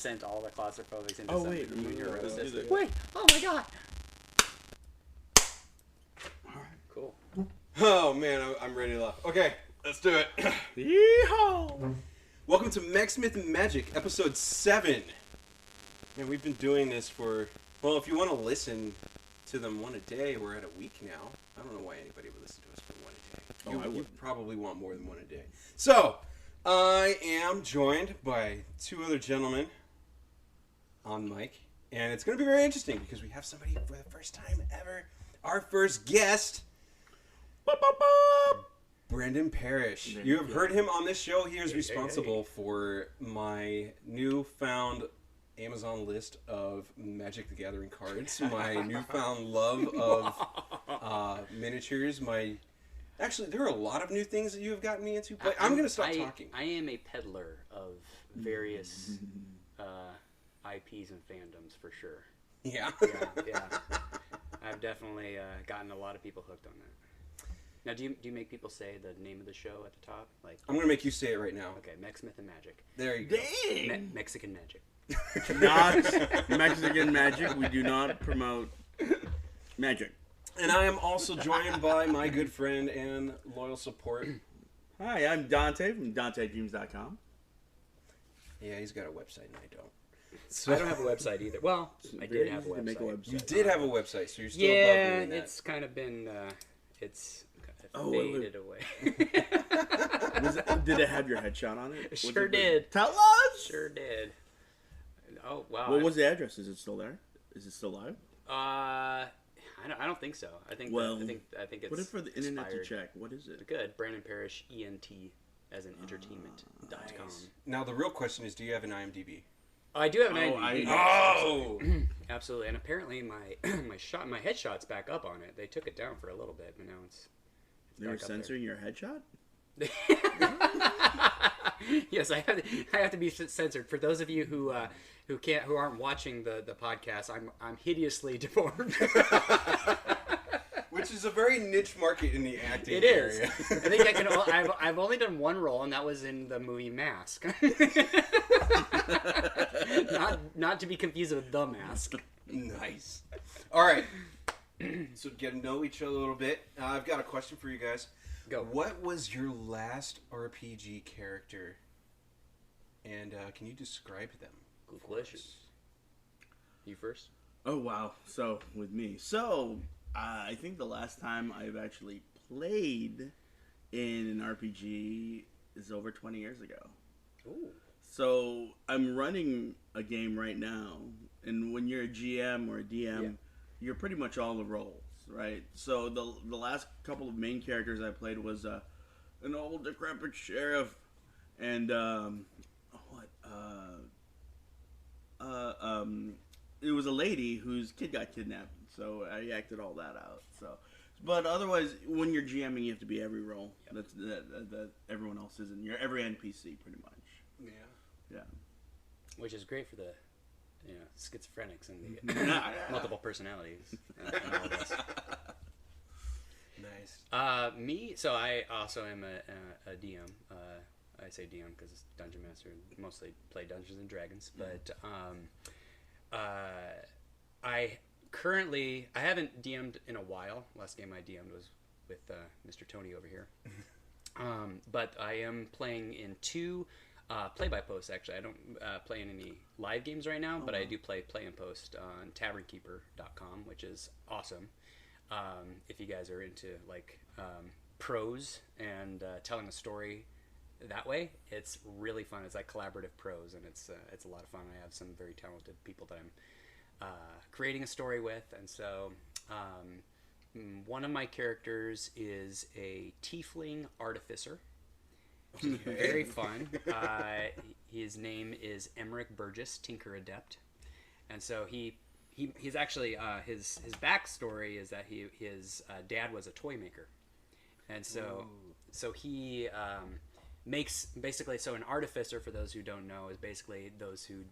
sent all the claustrophobics into Oh, some wait, when you're let's do roasted. that. Wait! Oh my god! Alright. Cool. Oh man, I'm ready to laugh. Okay, let's do it. Yeehaw! Welcome to Mechs, Myth, and Magic, episode 7. Man, we've been doing this for, well, if you want to listen to them one a day, we're at a week now. I don't know why anybody would listen to us for one a day. You probably want more than one a day. So, I am joined by two other gentlemen on mic, and it's going to be very interesting because we have somebody for the first time ever. Our first guest, Brendan Parrish. You have heard him on this show. He is responsible for my newfound Amazon list of Magic the Gathering cards, my newfound love of miniatures, Actually, there are a lot of new things that you have gotten me into, but I'm going to stop talking. I am a peddler of various IPs and fandoms, for sure. Yeah? Yeah. I've definitely gotten a lot of people hooked on that. Now, do you make people say the name of the show at the top? Like, I'm going to make you say it right now. Okay, Mechs, Myth, and Magic. There you go. Dang! Mexican Magic. Not Mexican magic. We do not promote magic. And I am also joined by my good friend and loyal support. Hi, I'm Dante from DanteDreams.com. Yeah, he's got a website and I don't. So I don't have a website either. Well, I did have a website. Make a website. You did have a website, so you're still above Yeah, doing that. it's kind of been, it's wait. faded away. Did it have your headshot on it? Sure did. Tell us! Sure did. Oh, wow. What was the address? Is it still there? Is it still live? I don't think so. I think Well, I think it's put it for the internet expired. to check. What is it? Good. Brandon Parrish, ENT, as in entertainment.com. Nice. Now the real question is, do you have an IMDb? I do have an IMDb. Oh! Absolutely. And apparently my my headshot's back up on it. They took it down for a little bit, but now it's They're back up censoring your headshot? Yes, I have to be censored. For those of you who aren't watching the podcast, I'm hideously deformed. Which is a very niche market in the acting It is. area. I think I've only done one role, and that was in the movie Mask. not to be confused with The Mask. Nice. All right. So get to know each other a little bit. I've got a question for you guys. Go. What was your last RPG character? And can you describe them? Good question. You first? Oh, wow. So, with me. So, I think the last time I've actually played in an RPG is over 20 years ago. Ooh. So, I'm running a game right now, and when you're a GM or a DM, you're pretty much all the roles, right? So, the last couple of main characters I played was an old decrepit sheriff, and it was a lady whose kid got kidnapped, so I acted all that out. So, but otherwise, when you're GMing, you have to be every role that everyone else is in. You're every NPC, pretty much. Yeah. Which is great for the schizophrenics and the multiple personalities. And all this. Nice. Me, so I also am a DM. I say DM because it's Dungeon Master. Mostly play Dungeons and Dragons, but I haven't DM'd in a while. Last game I DM'd was with Mr. Tony over here. But I am playing in 2 play-by-post, actually. I don't play in any live games right now, but I do play and post on tavernkeeper.com, which is awesome. If you guys are into prose and telling a story that way, it's really fun. It's like collaborative prose, and it's a lot of fun. I have some very talented people that I'm creating a story with, and so one of my characters is a tiefling artificer, which is very fun. His name is Emmerich Burgess, Tinker Adept, and so he's actually his backstory is that his dad was a toy maker, and so he makes basically, so an artificer, for those who don't know, is basically those who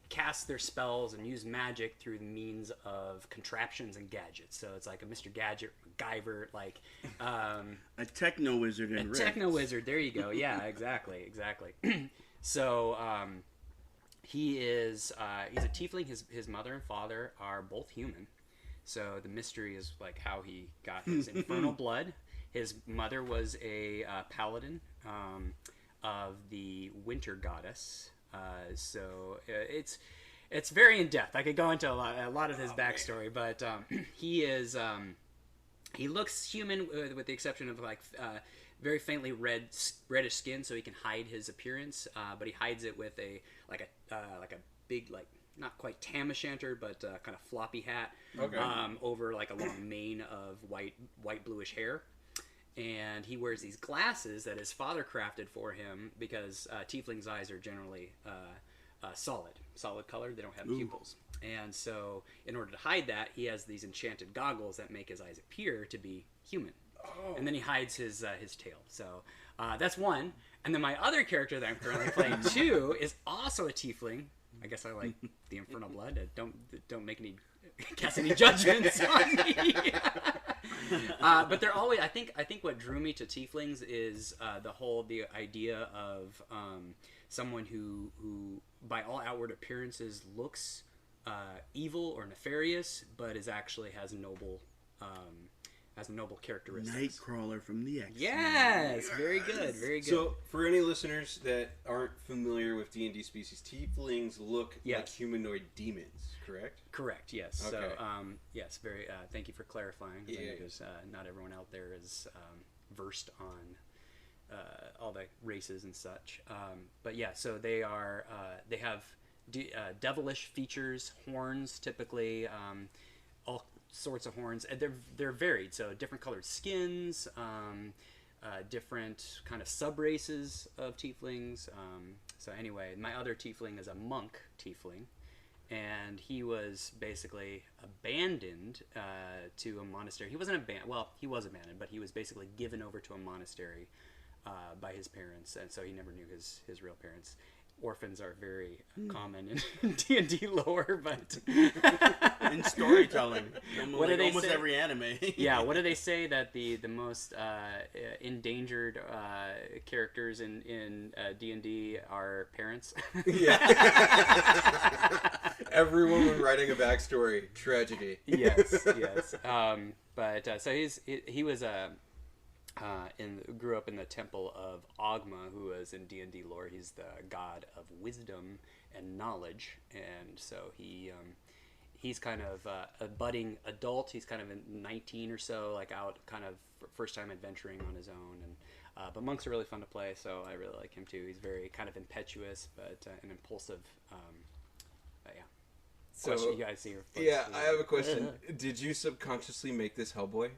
cast their spells and use magic through the means of contraptions and gadgets. So it's like a Mr. Gadget, MacGyver, like a techno wizard in Rift. Techno wizard. There you go. Yeah, exactly. So he's a tiefling. His mother and father are both human. So the mystery is like how he got his infernal blood. His mother was a paladin of the winter goddess. So it's very in depth. I could go into a lot of his backstory, but he looks human with the exception of like very faintly reddish skin, so he can hide his appearance. But he hides it with a big, like, not quite tam o' shanter, but kind of floppy hat over like a long mane of white bluish hair. And he wears these glasses that his father crafted for him because tieflings' eyes are generally solid color. They don't have pupils. And so in order to hide that, he has these enchanted goggles that make his eyes appear to be human. And then he hides his tail. So that's one. And then my other character that I'm currently playing too is also a tiefling. I guess I like the infernal blood. Don't make any cast any judgments on me. But they're always. I think what drew me to tieflings is the idea of someone who by all outward appearances looks evil or nefarious, but actually has noble characteristics. Nightcrawler from the X. Yes, very good, very good. So, for any listeners that aren't familiar with D&D species, tieflings look like humanoid demons, correct? Correct. Yes. Okay. So, yes, very. Thank you for clarifying. Because not everyone out there is versed on all the races and such. But yeah, so they are. They have devilish features, horns, typically. All sorts of horns. They're varied, so different colored skins, different kind of sub races of tieflings. So anyway, my other tiefling is a monk tiefling, and he was basically abandoned to a monastery. He wasn't abandoned. Well, he was abandoned, but he was basically given over to a monastery by his parents, and so he never knew his real parents. Orphans are very common in D&D lore, but in storytelling, what do they almost say? every anime. Yeah, what do they say that the most endangered characters in D&D are parents? Yeah. Everyone when writing a backstory, tragedy. Yes. But so he was grew up in the temple of Ogma, who was in D&D lore. He's the god of wisdom and knowledge, and so he's kind of a budding adult. He's kind of 19 or so, like out kind of first time adventuring on his own. And but monks are really fun to play, so I really like him too. He's very kind of impetuous, but an impulsive. But yeah. So question, you guys see your face. Yeah, I have a question. Did you subconsciously make this Hellboy?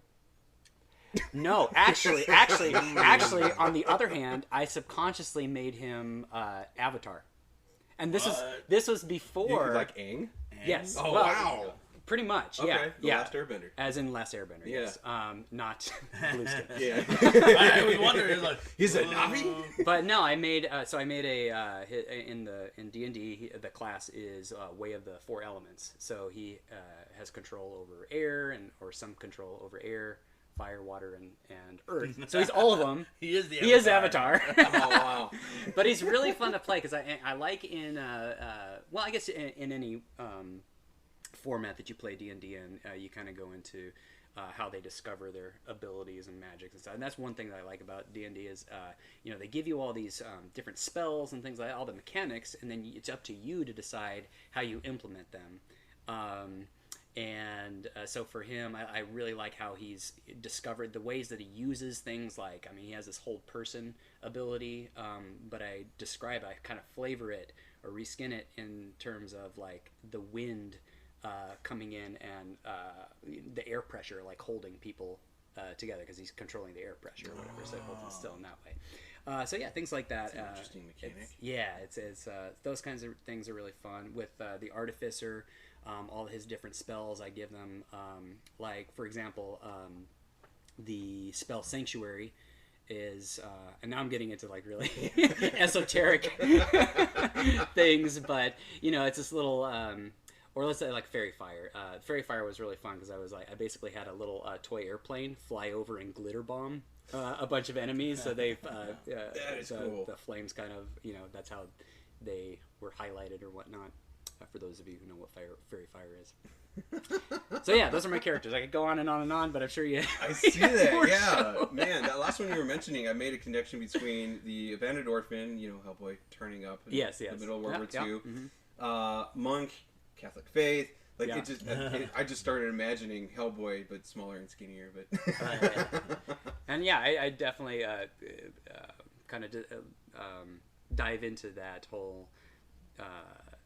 No, actually, on the other hand, I subconsciously made him Avatar, and this was before. Like Aang? Yes. Oh, well, wow. Pretty much. Okay. Yeah. Last Airbender. As in Last Airbender. Yeah. Yes. Not Blue Skin. Yeah. I was wondering, like, he's a Navi. But no, I made a in D&D the class is Way of the Four Elements, so he has control over air or some control over air, fire, water, and earth. So he's all of them. He is the Avatar. Oh, wow. But he's really fun to play because I like in well, I guess in any format that you play D&D in, you kind of go into how they discover their abilities and magics and stuff. And that's one thing that I like about D&D is they give you all these different spells and things like that, all the mechanics, and then it's up to you to decide how you implement them. So for him, I really like how he's discovered the ways that he uses things. Like, I mean, he has this hold person ability, but I kind of flavor it or reskin it in terms of like the wind coming in and the air pressure, like holding people together because he's controlling the air pressure or whatever, so it holds them still in that way. So yeah, things like that. That's an interesting mechanic. It's those kinds of things are really fun. With the Artificer, all his different spells, I give them, like for example, the spell Sanctuary is, and now I'm getting into like really esoteric things, but it's this little, or let's say like Fairy Fire. Fairy Fire was really fun because I basically had a little toy airplane fly over and glitter bomb a bunch of enemies, so they that is so cool. the flames kind of, that's how they were highlighted or whatnot. For those of you who know what fairy fire is. So yeah, those are my characters. I could go on and on and on, but I'm sure you. I see that. Yeah, man. That last one you were mentioning, I made a connection between the abandoned orphan, Hellboy turning up in the middle of World War II, monk, Catholic faith. Like I just started imagining Hellboy, but smaller and skinnier. But and yeah, I definitely kind of dive into that whole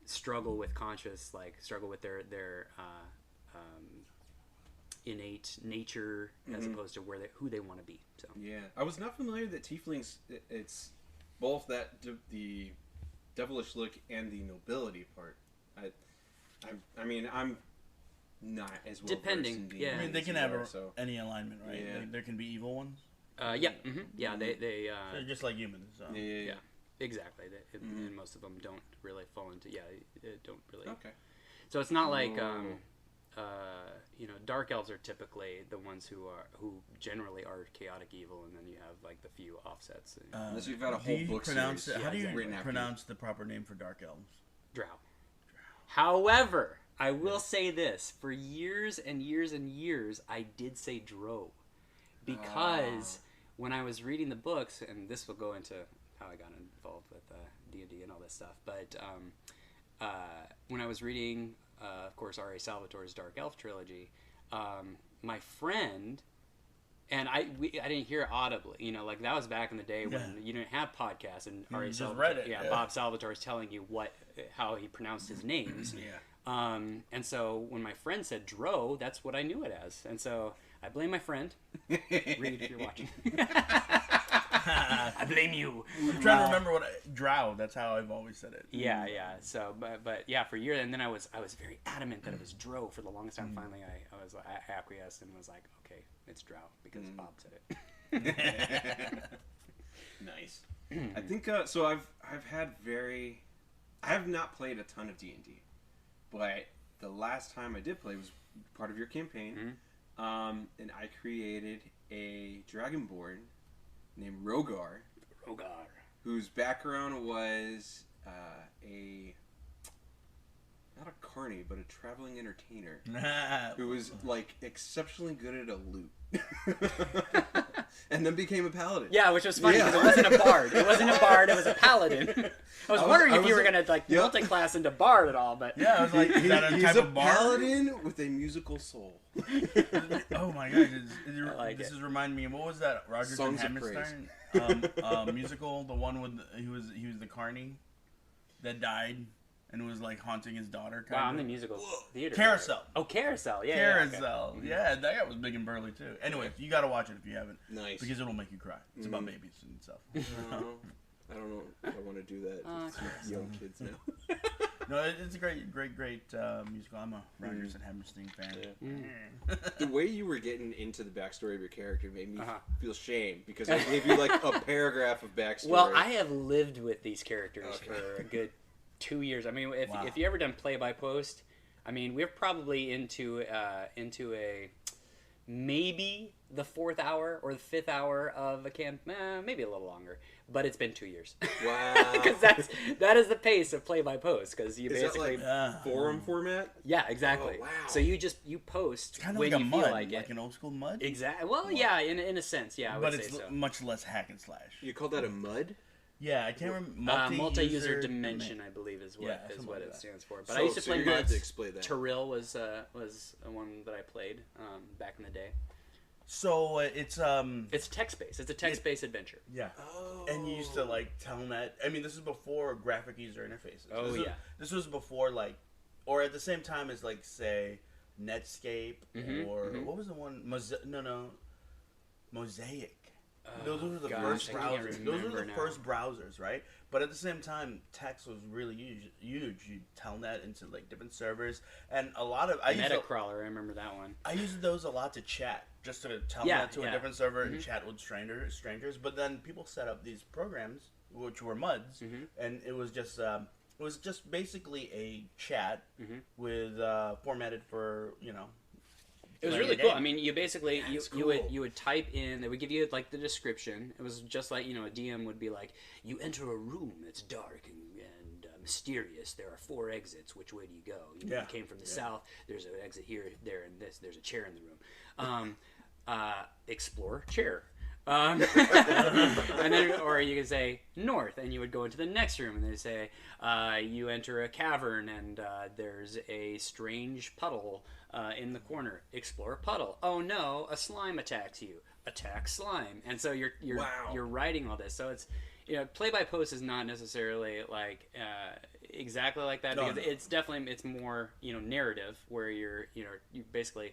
struggle with conscious, struggle with their innate nature as opposed to who they want to be. So yeah, I was not familiar that tieflings, it's both the devilish look and the nobility part. I mean, I'm not as well depending. versed in Yeah, I mean, they can have any Mm-hmm. alignment, right? Yeah. There can be evil ones. yeah, they They're just like humans. So. yeah, exactly. And most of them don't really fall into don't really. Okay. So it's not like dark elves are typically the ones who generally are chaotic evil, and then you have like the few offsets. Unless you've got a whole book series. How do you written after pronounce the proper name for dark elves? Drow. However, I will say this: for years and years and years, I did say Drow, because when I was reading the books, and this will go into how I got involved with D&D and all this stuff, but when I was reading, of course, R.A. Salvatore's Dark Elf trilogy, my friend. And I didn't hear it audibly, that was back in the day when you didn't have podcasts, and you just read it. Yeah, Bob Salvatore is telling you how he pronounced his names. And so when my friend said Dro, that's what I knew it as, and so I blame my friend. Reed, if you're watching, I blame you. I'm trying to remember drow. That's how I've always said it. Yeah. So, but yeah, for years, and then I was very adamant that it was Dro for the longest time. Finally, I acquiesced and was like, okay, it's Drow because Bob said it. Nice. I think so. I have not played a ton of D&D, but the last time I did play was part of your campaign, and I created a Dragonborn named Rogar, whose background was not a carny, but a traveling entertainer who was exceptionally good at a lute, and then became a paladin. Yeah, which was funny because it wasn't a bard. It wasn't a bard. It was a paladin. I was wondering if you were gonna multi-class into bard at all, but yeah, I was like, is that a he's type a of bard? paladin with a musical soul. Oh my gosh, this is reminding me of what was that Rodgers and Songs of Hammerstein musical? The one with he was the carny that died and was haunting his daughter. Wow, I'm the musical theater. Carousel. Oh, Carousel. Yeah. Carousel. Yeah, that guy was big and burly too. Anyway, you got to watch it if you haven't. Nice. Because it'll make you cry. It's about babies and stuff. I don't know if I want to do that with young kids now. No, it's a great musical. I'm a Rodgers and Hammerstein fan. Yeah. The way you were getting into the backstory of your character made me feel shame because I gave you a paragraph of backstory. Well, I have lived with these characters for a good 2 years. I mean, if you ever done play by post, I mean, we're probably into a maybe the 4th hour or the 5th hour of a camp, maybe a little longer, but it's been 2 years. Wow. Because that is the pace of play by post. Because you basically forum format. Yeah, exactly. Oh, wow. So you post kind of when like you a feel mud, like it. like an old school mud. Exactly. Well, yeah, in a sense, yeah, I would but say it's so. much less hack and slash. You call that a mud? Yeah, I can't remember. Multi-user dimension, I believe, is what like it that. stands for. But I used to play you're gonna have to mods. explain that. Tyrell was one that I played back in the day. So it's text-based. It's a text-based adventure. Yeah. Oh. And you used to tell them that. I mean, this is before graphic user interfaces. Oh, This was before or at the same time as say Netscape or what was the one? Mosaic. Those were the first browsers. Those were the first browsers, right? But at the same time, text was really huge. You telnet into different servers, and a lot of Metacrawler. I remember that one. I used those a lot to chat, just to telnet to a different server and chat with strangers. But then people set up these programs, which were MUDs, and it was just basically a chat with formatted for It was really cool. I mean, you basically you would type in. They would give you the description. It was just like a DM would be like, you enter a room that's dark and mysterious. There are 4 exits. Which way do you go? You came from the south. There's an exit here, there, and this. There's a chair in the room. Explore chair. And then, or you could say north, and you would go into the next room, and they say you enter a cavern, and there's a strange puddle in the corner. Explore puddle. Oh no, a slime attacks you. Attack slime. And so you're writing all this. So it's play by post is not necessarily like exactly like that, because it's definitely it's more narrative, where you basically.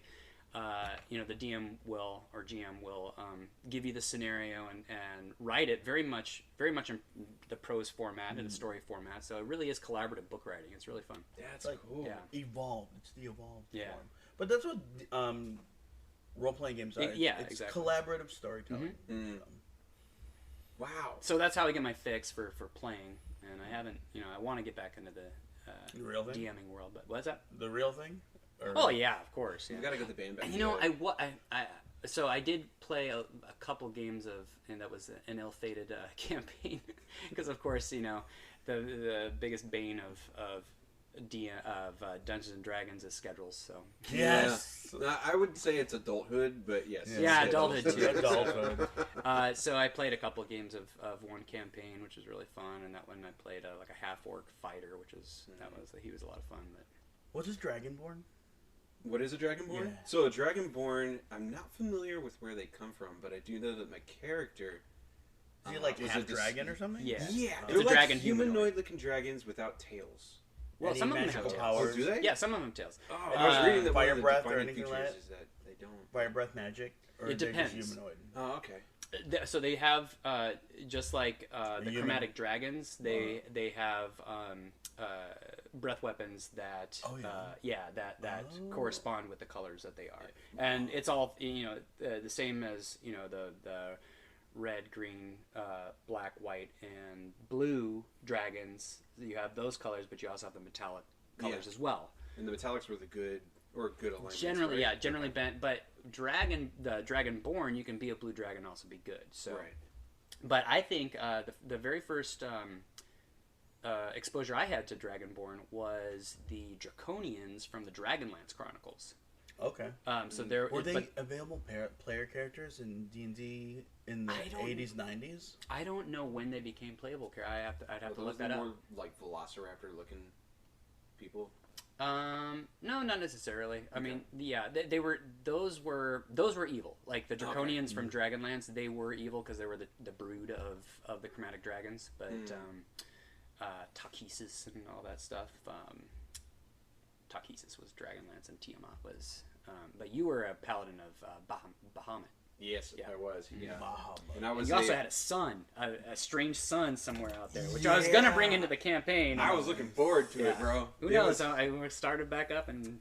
The DM will or GM will give you the scenario and write it very much in the prose format and the story format. So it really is collaborative book writing. It's really fun. That's cool. Yeah, evolved. It's the evolved form. But that's what role playing games are. It's exactly. Collaborative storytelling. Mm-hmm. Wow. So that's how I get my fix for playing, and I haven't. I want to get back into the real thing? DMing world. But what's that? The real thing. Oh yeah, of course. Yeah. You gotta get the band back. And so I did play a couple games and that was an ill-fated campaign, because of course the biggest bane of Dungeons and Dragons is schedules. So yes, I would say it's adulthood, but yes, adulthood too. Adulthood. So I played a couple games of one campaign, which was really fun, and that one I played like a half-orc fighter, which was he was a lot of fun. But what is Dragonborn? What is a Dragonborn? Yeah. So a Dragonborn, I'm not familiar with where they come from, but I do know that my character... Is he like half dragon or something? Yeah. They're like dragon humanoid-looking dragons without tails. Well, some of them have tails. Oh, do they? Yeah, some of them have tails. Oh, I was reading that fire one of the breath or defining anything features like that? is that they don't... Fire breath magic? Or it depends. Just humanoid? Oh, okay. So they have, just like the chromatic dragons, they have breath weapons that correspond with the colors that they are, and it's all the same as the red, green, black, white, and blue dragons. You have those colors, but you also have the metallic colors as well. And the metallics were the good alignment. Generally, right? Generally bent, but the Dragonborn, you can be a blue dragon, also be good. So, right. But I think the very first exposure I had to Dragonborn was the Draconians from the Dragonlance Chronicles. Okay. So there were they available player characters in D&D in the 80s, 90s? I don't know when they became playable. I'd have to look that up. More like Velociraptor looking people. No, not necessarily. I mean, they were those were evil. Like the Draconians from Dragonlance, they were evil because they were the brood of the chromatic dragons. But Takhisis and all that stuff. Takhisis was Dragonlance, and Tiamat was. But you were a paladin of Bahamut. Yes, I was. Yeah, and I was. You also had a son, a strange son somewhere out there, which I was gonna bring into the campaign. I was looking forward to it, bro. Who knows? I started back up and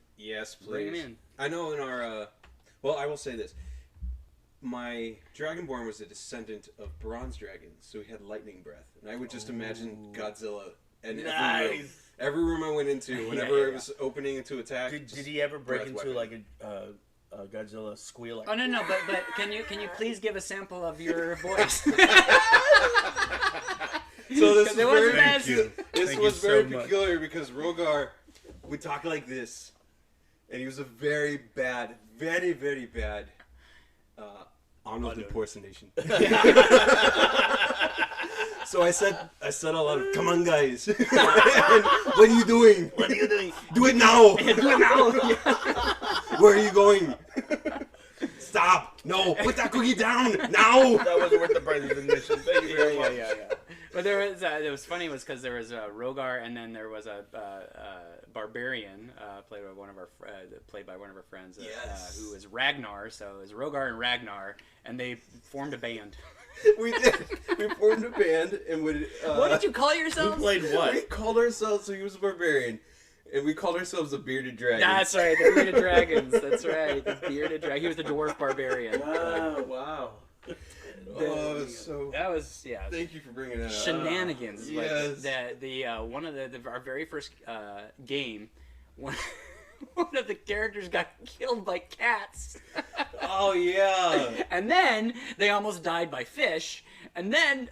bring him in. I know in our. Well, I will say this. My Dragonborn was a descendant of bronze dragons, so he had lightning breath, and I would just imagine Godzilla and every room I went into, whenever it was opening to attack. Did he ever break into like a Godzilla squeal? Oh no, but can you please give a sample of your voice? So this was very peculiar because Rogar would talk like this, and he was a very bad, very, very bad Arnold impersonation. So I said a lot of, "Come on, guys! What are you doing? What are you doing? Do it now! Do it now! Where are you going? Stop! No! Put that cookie down now!" That wasn't worth the price of admission. Thank you very much. Yeah. But there was it was funny was because there was a Rogar, and then there was a barbarian played by one of our friends who was Ragnar. So it was Rogar and Ragnar, and they formed a band. We did. We formed a band and would. What did you call yourselves? Who played what? We called ourselves. So he was a barbarian, and we called ourselves the Bearded Dragons. That's right, the Bearded Dragons. That's right, the Bearded Dragon. He was the dwarf barbarian. Wow. That was Thank you for bringing that up. Shenanigans. Yes. Like the one of our very first game. One of the characters got killed by cats. Oh yeah. And then they almost died by fish. And then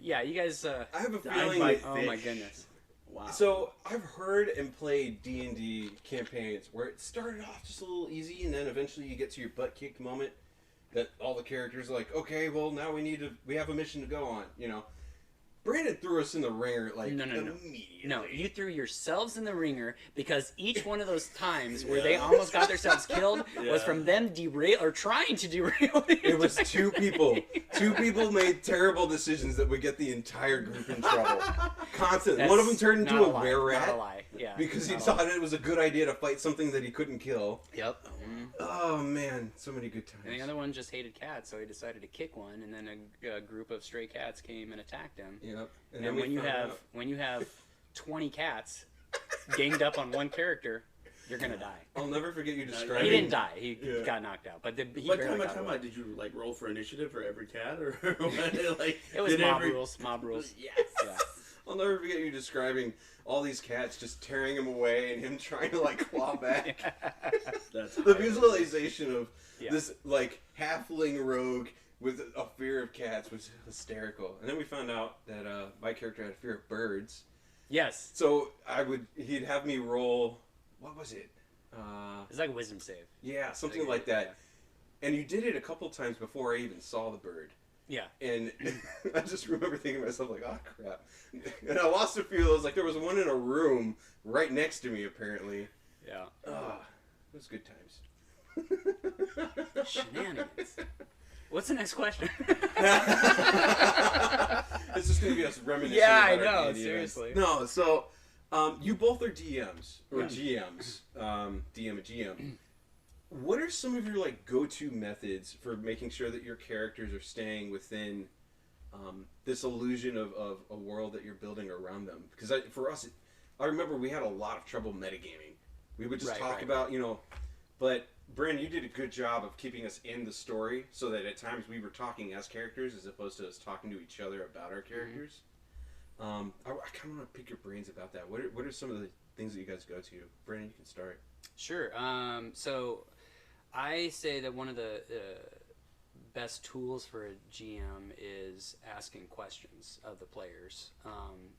you guys. I have a feeling. by oh fish. My goodness. Wow. So I've heard and played D&D campaigns where it started off just a little easy, and then eventually you get to your butt kicked moment that all the characters are like, okay, well now we have a mission to go on, you know. Brandon threw us in the ringer immediately. No, you threw yourselves in the ringer because each one of those times where they almost got themselves killed was from them trying to derail. It was two people. Two people made terrible decisions that would get the entire group in trouble. Constantly. One of them turned into a were-rat. Not a lie. Yeah. Because he thought it was a good idea to fight something that he couldn't kill. Yep. Oh man, so many good times. And the other one just hated cats, so he decided to kick one, and then a group of stray cats came and attacked him. Yep. And then when you have 20 cats ganged up on one character, you're gonna die. I'll never forget you describing. He didn't die. He got knocked out. But he barely got away. Did you like roll for initiative for every cat, or like it was rules? Mob rules. Yes. Yeah. I'll never forget you describing all these cats just tearing him away and him trying to like claw back. That's the visualization of this like halfling rogue with a fear of cats was hysterical. And then we found out that my character had a fear of birds. Yes. So he'd have me roll. What was it? It's like a wisdom save. Yeah, something like that. Yeah. And you did it a couple times before I even saw the bird. Yeah. And I just remember thinking to myself, like, oh, crap. And I lost a few of those. Like, there was one in a room right next to me, apparently. Yeah. It was good times. Shenanigans. What's the next question? It's just going to be us reminiscing. Yeah, I about know. our D&D Seriously. events. No, so you both are DMs, or GMs. DM and GM. What are some of your like go-to methods for making sure that your characters are staying within this illusion of a world that you're building around them? Because for us, I remember we had a lot of trouble metagaming. We would just talk about, but Brandon, you did a good job of keeping us in the story so that at times we were talking as characters as opposed to us talking to each other about our characters. I kind of want to pick your brains about that. What are some of the things that you guys go to? Brandon, you can start. Sure. So I say that one of the best tools for a GM is asking questions of the players,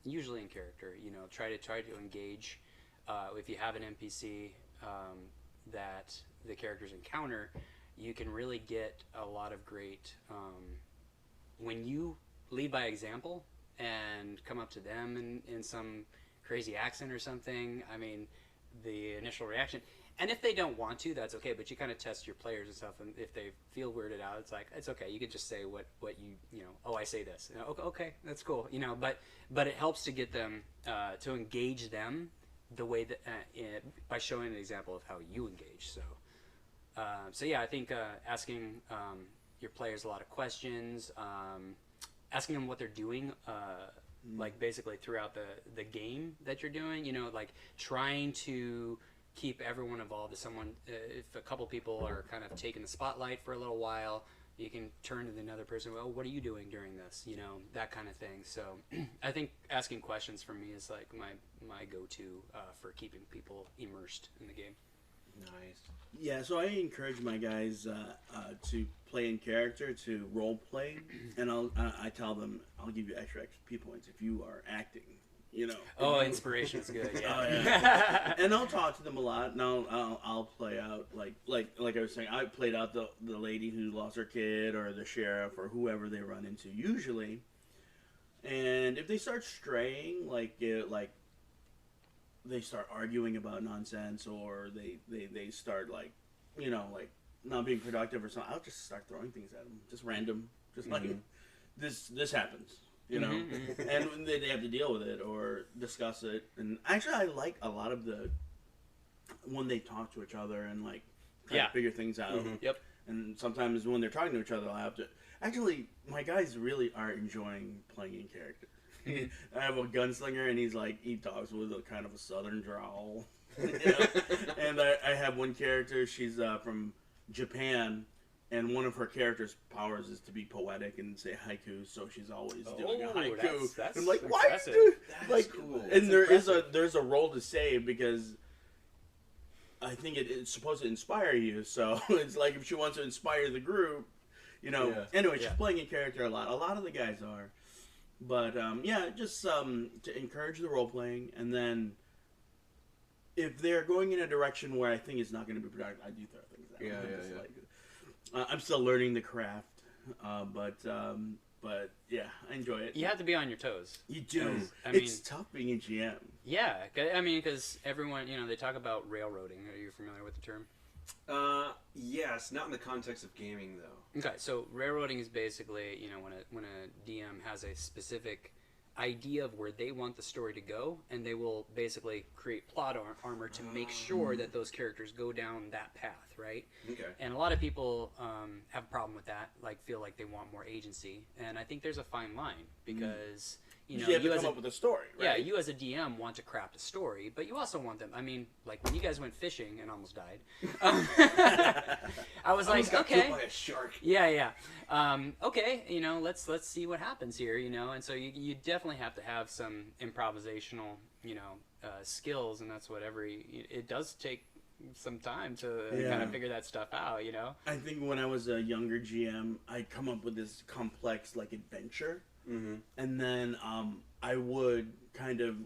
usually in character. Try to engage. If you have an NPC that the characters encounter, you can really get a lot of great. When you lead by example and come up to them in some crazy accent or something, I mean, the initial reaction. And if they don't want to, that's okay. But you kind of test your players and stuff. And if they feel weirded out, it's okay. You could just say what you oh, I say this. Okay, that's cool. But it helps to get them to engage them the way that by showing an example of how you engage. So yeah, I think asking your players a lot of questions, asking them what they're doing, like basically throughout the game that you're doing. Like trying to keep everyone involved. If a couple people are kind of taking the spotlight for a little while, you can turn to another person. Well, what are you doing during this? That kind of thing. So I think asking questions for me is like my go-to for keeping people immersed in the game. Nice. Yeah, so I encourage my guys to play in character, to role play, and I tell them I'll give you extra XP points if you are acting. Oh, inspiration is good. Yeah. Oh, yeah. And I'll talk to them a lot, and I'll play out like I was saying. I played out the lady who lost her kid, or the sheriff, or whoever they run into usually. And if they start straying, like they start arguing about nonsense, or they start like not being productive or something, I'll just start throwing things at them, just random, just like this happens. And they have to deal with it or discuss it. And actually, I like a lot of when they talk to each other and like try to figure things out. Yep. And sometimes when they're talking to each other, I'll have to. Actually, my guys really are enjoying playing in character. I have a gunslinger, and he talks with a kind of a southern drawl. And I have one character. She's from Japan. And one of her character's powers is to be poetic and say haiku, so she's always doing a haiku. That's I'm like, why impressive. like cool. And there's a role to save because I think it's supposed to inspire you. So it's like if she wants to inspire the group, Anyway, she's playing in character a lot. A lot of the guys are, But yeah, just to encourage the role playing, and then if they're going in a direction where I think it's not going to be productive, I do throw things out. Yeah. Like, I'm still learning the craft, but yeah, I enjoy it. You have to be on your toes. You do. It's tough being a GM. Yeah, I mean, because everyone, they talk about railroading. Are you familiar with the term? Yes, not in the context of gaming though. Okay, so railroading is basically, when a DM has a specific idea of where they want the story to go, and they will basically create plot armor to make sure that those characters go down that path, right? Okay. And a lot of people have a problem with that, like feel like they want more agency, and I think there's a fine line because you have to come up with a story, right? Yeah, you as a DM want to craft a story, but you also want them. I mean, like when you guys went fishing and almost died, I was like, got okay, killed by a shark. yeah. Okay, let's see what happens here, and so you definitely have to have some improvisational, skills, and that's what it does take some time to kind of figure that stuff out, I think when I was a younger GM, I'd come up with this complex adventure. Mm-hmm. And then I would kind of,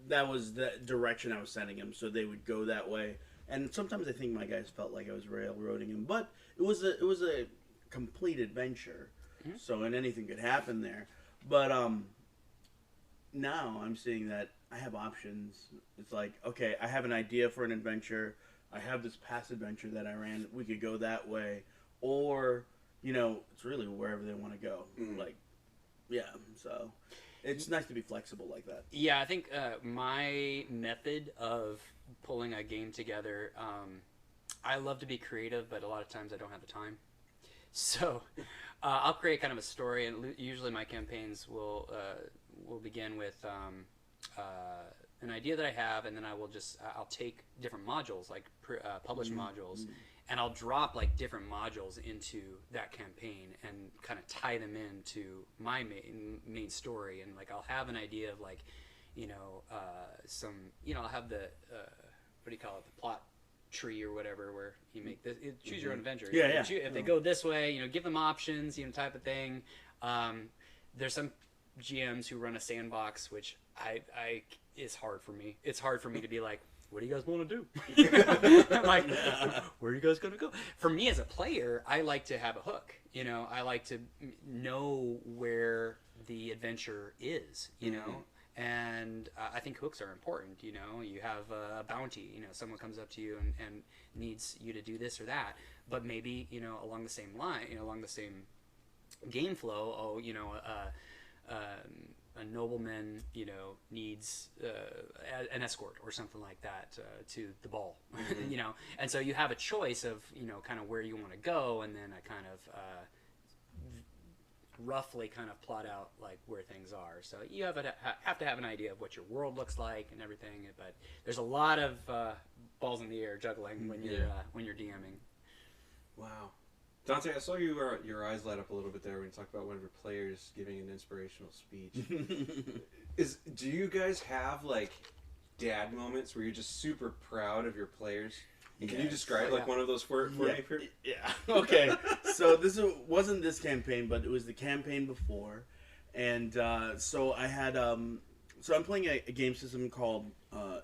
that was the direction I was sending them, so they would go that way. And sometimes I think my guys felt like I was railroading them, but it was a complete adventure. Mm-hmm. So and anything could happen there. But now I'm seeing that I have options. It's like, okay, I have an idea for an adventure. I have this past adventure that I ran. We could go that way, or it's really wherever they want to go. Mm-hmm. Yeah, so it's nice to be flexible like that. Yeah, I think my method of pulling a game together, I love to be creative, but a lot of times I don't have the time. So I'll create kind of a story, and usually my campaigns will begin with an idea that I have, and then I'll take different modules, like published modules, and I'll drop different modules into that campaign and kind of tie them into my main story, and I'll have an idea of some I'll have the what do you call it, the plot tree or whatever, where you make this choose your own adventure. Yeah. If they go this way, give them options, type of thing. There's some GMs who run a sandbox, which it's hard for me. It's hard for me to be like, what do you guys want to do? I'm like, where are you guys going to go? For me as a player, I like to have a hook. I like to know where the adventure is, and I think hooks are important. You have a bounty, someone comes up to you and needs you to do this or that, but maybe, along the same line, along the same game flow, a nobleman, needs an escort or something like that to the ball, and so you have a choice of, kind of where you want to go, and then I kind of roughly kind of plot out where things are. So you have to have an idea of what your world looks like and everything, but there's a lot of balls in the air juggling when you're DMing. Wow. Dante, I saw your eyes light up a little bit there when you talked about one of your players giving an inspirational speech. Do you guys have dad moments where you're just super proud of your players? And can you describe one of those for me? Yeah. Okay. So wasn't this campaign, but it was the campaign before, and so I had so I'm playing a game system called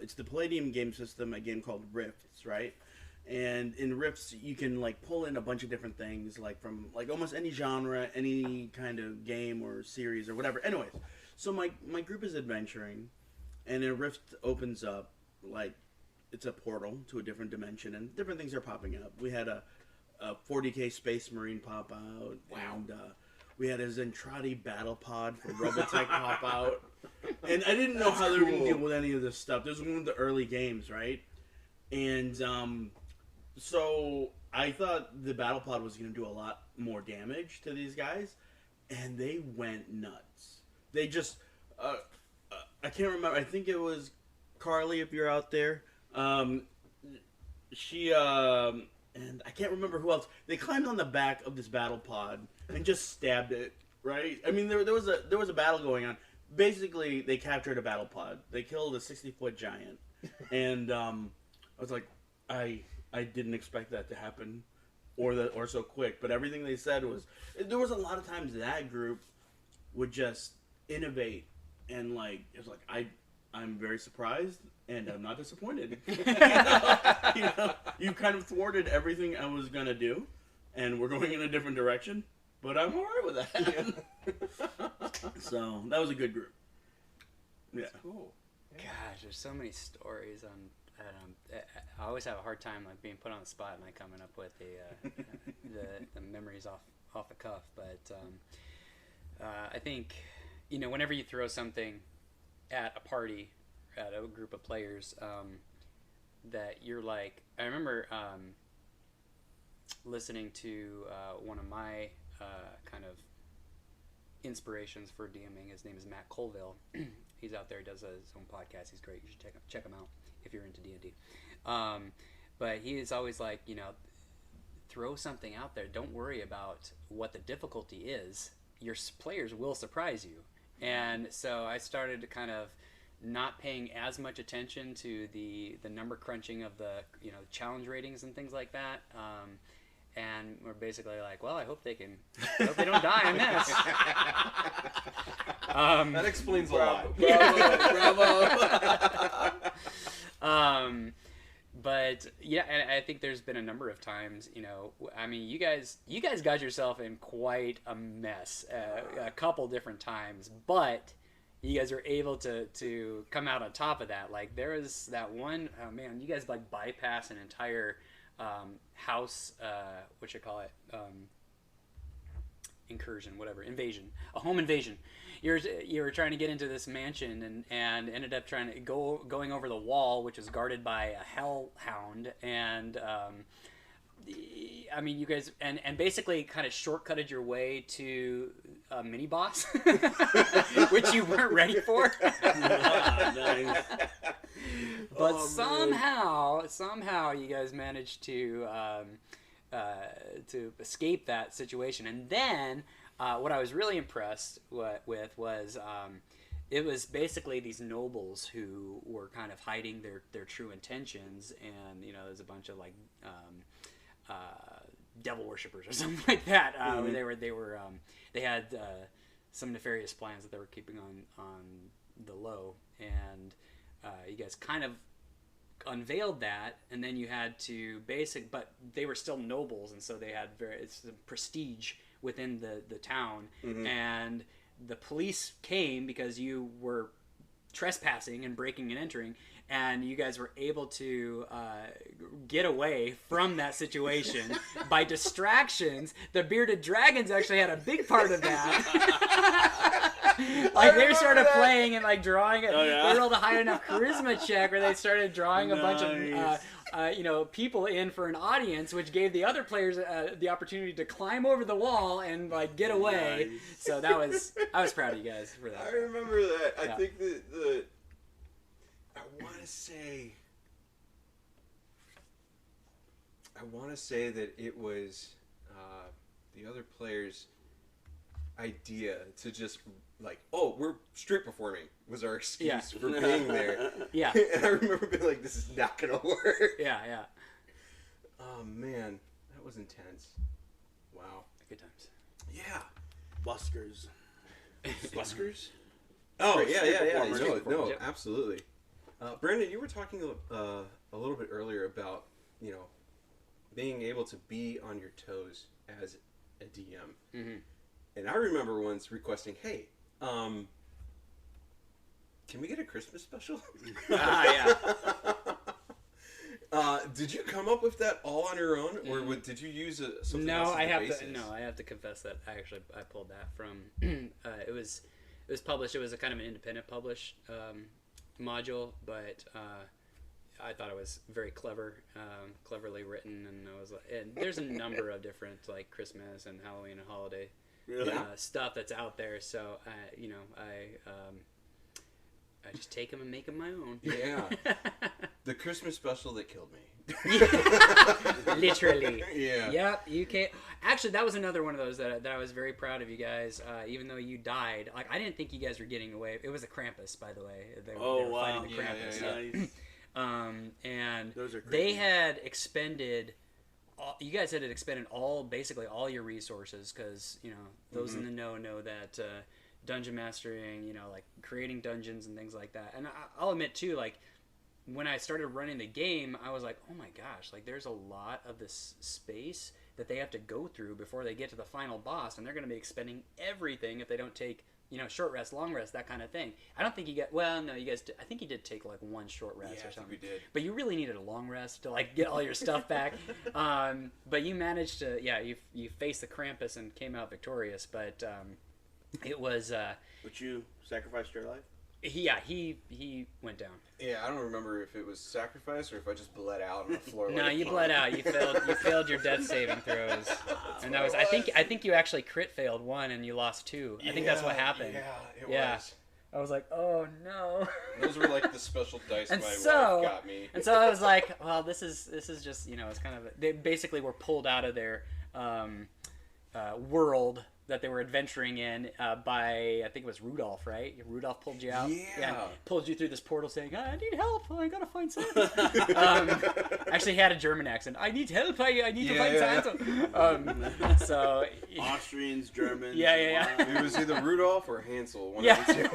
it's the Palladium game system, a game called Rifts, right? And in Rifts, you can pull in a bunch of different things, from almost any genre, any kind of game or series or whatever. Anyways, so my group is adventuring, and a Rift opens up, it's a portal to a different dimension, and different things are popping up. We had a 40k Space Marine pop out. Wow. And we had a Zentradi battle pod from Robotech pop out. And I didn't know how they were going to deal with any of this stuff. This was one of the early games, right? And so I thought the battle pod was going to do a lot more damage to these guys, and they went nuts. They just, I can't remember. I think it was Carly, if you're out there. She, and I can't remember who else. They climbed on the back of this battle pod and just stabbed it. Right? I mean, there was a battle going on. Basically, they captured a battle pod. They killed a 60-foot giant, and I was like, I didn't expect that to happen, or so quick. But everything they said was, there was a lot of times that group would just innovate, and like it's like I'm very surprised and I'm not disappointed. You kind of thwarted everything I was gonna do, and we're going in a different direction. But I'm alright with that. So that was a good group. That's cool. Yeah. Gosh, there's so many stories on. I always have a hard time like being put on the spot and like coming up with the memories off the cuff. But I think whenever you throw something at a party, at a group of players, that you're like. I remember listening to one of my kind of inspirations for DMing. His name is Matt Colville. He's out there, does his own podcast. He's great. You should check him out if you're into D&D. But he is always like, throw something out there. Don't worry about what the difficulty is. Your players will surprise you. And so I started to kind of not paying as much attention to the number crunching of the challenge ratings and things like that. And we're basically like, well, I hope they don't die on this. That explains a lot. Bravo. But yeah, and I think there's been a number of times, I mean, you guys got yourself in quite a mess a couple different times, but you guys were able to come out on top of that. Like there was that one, oh man, you guys like bypass an entire house, what you call it, incursion, whatever, invasion, a home invasion. You were trying to get into this mansion and ended up trying to going over the wall, which was guarded by a hellhound, and I mean, you guys and basically kind of shortcutted your way to a mini boss, which you weren't ready for. Nice. But somehow you guys managed to escape that situation. And then what I was really impressed with was it was basically these nobles who were kind of hiding their true intentions, and there's a bunch of like devil worshippers or something like that. They had some nefarious plans that they were keeping on the low, and you guys kind of unveiled that, and then you had to but they were still nobles, and so they had some prestige within the town, and the police came because you were trespassing and breaking and entering, and you guys were able to get away from that situation by distractions. The bearded dragons actually had a big part of that. Like they started playing and like drawing it. Oh, yeah? They rolled a high enough charisma check where they started drawing a bunch of people in for an audience, which gave the other players the opportunity to climb over the wall and like get away. Nice. So I was proud of you guys for that. I remember that. I think that I want to say that it was the other players' idea to just like, oh, we're street performing was our excuse for being there. Yeah. And I remember being like, this is not gonna work. Yeah. Oh man, that was intense. Wow. Good times. Yeah. Buskers. Buskers? Oh, yeah. No, absolutely. Brandon, you were talking a little bit earlier about, being able to be on your toes as a DM. Mm-hmm. And I remember once requesting, hey, can we get a Christmas special? Yeah. Did you come up with that all on your own, or did you use something else as a basis? I have to confess that I pulled that from. It was published. It was a kind of an independent published module, but I thought it was very cleverly written, and there's a number of different like Christmas and Halloween and holiday stuff that's out there. So I just take them and make them my own. Yeah. The Christmas special that killed me. Literally. Yeah. Yep. You can't. Actually, that was another one of those that I was very proud of you guys. Even though you died, like I didn't think you guys were getting away. It was a Krampus, by the way. They were fighting the Krampus. Yeah. Nice. And those are they had expended. You guys had expended basically all your resources, because those in the know that dungeon mastering, like creating dungeons and things like that. And I'll admit too, like when I started running the game, I was like, oh my gosh, like there's a lot of this space that they have to go through before they get to the final boss, and they're going to be expending everything if they don't take short rest, long rest, that kind of thing. I don't think you get. Well, no, you guys. I think you did take like one short rest or something. I think we did. But you really needed a long rest to like get all your stuff back. But you managed to. Yeah, you faced the Krampus and came out victorious. But it was. But you sacrificed your life. He went down. Yeah, I don't remember if it was sacrifice or if I just bled out on the floor. No, you bled out. You failed your death saving throws, and that was. I think you actually crit failed one and you lost two. I think that's what happened. Yeah, it was. I was like, oh no. Those were like the special dice and my wife got me. And so I was like, well, this is just it's kind of they basically were pulled out of their world that they were adventuring in by, I think it was Rudolph, right? Rudolph pulled you out. Yeah. Pulled you through this portal saying, I need help. I gotta find Santa. Actually, he had a German accent. I need help. I need to find Santa. So Austrians, Germans. Yeah. It was either Rudolph or Hansel. One of the two.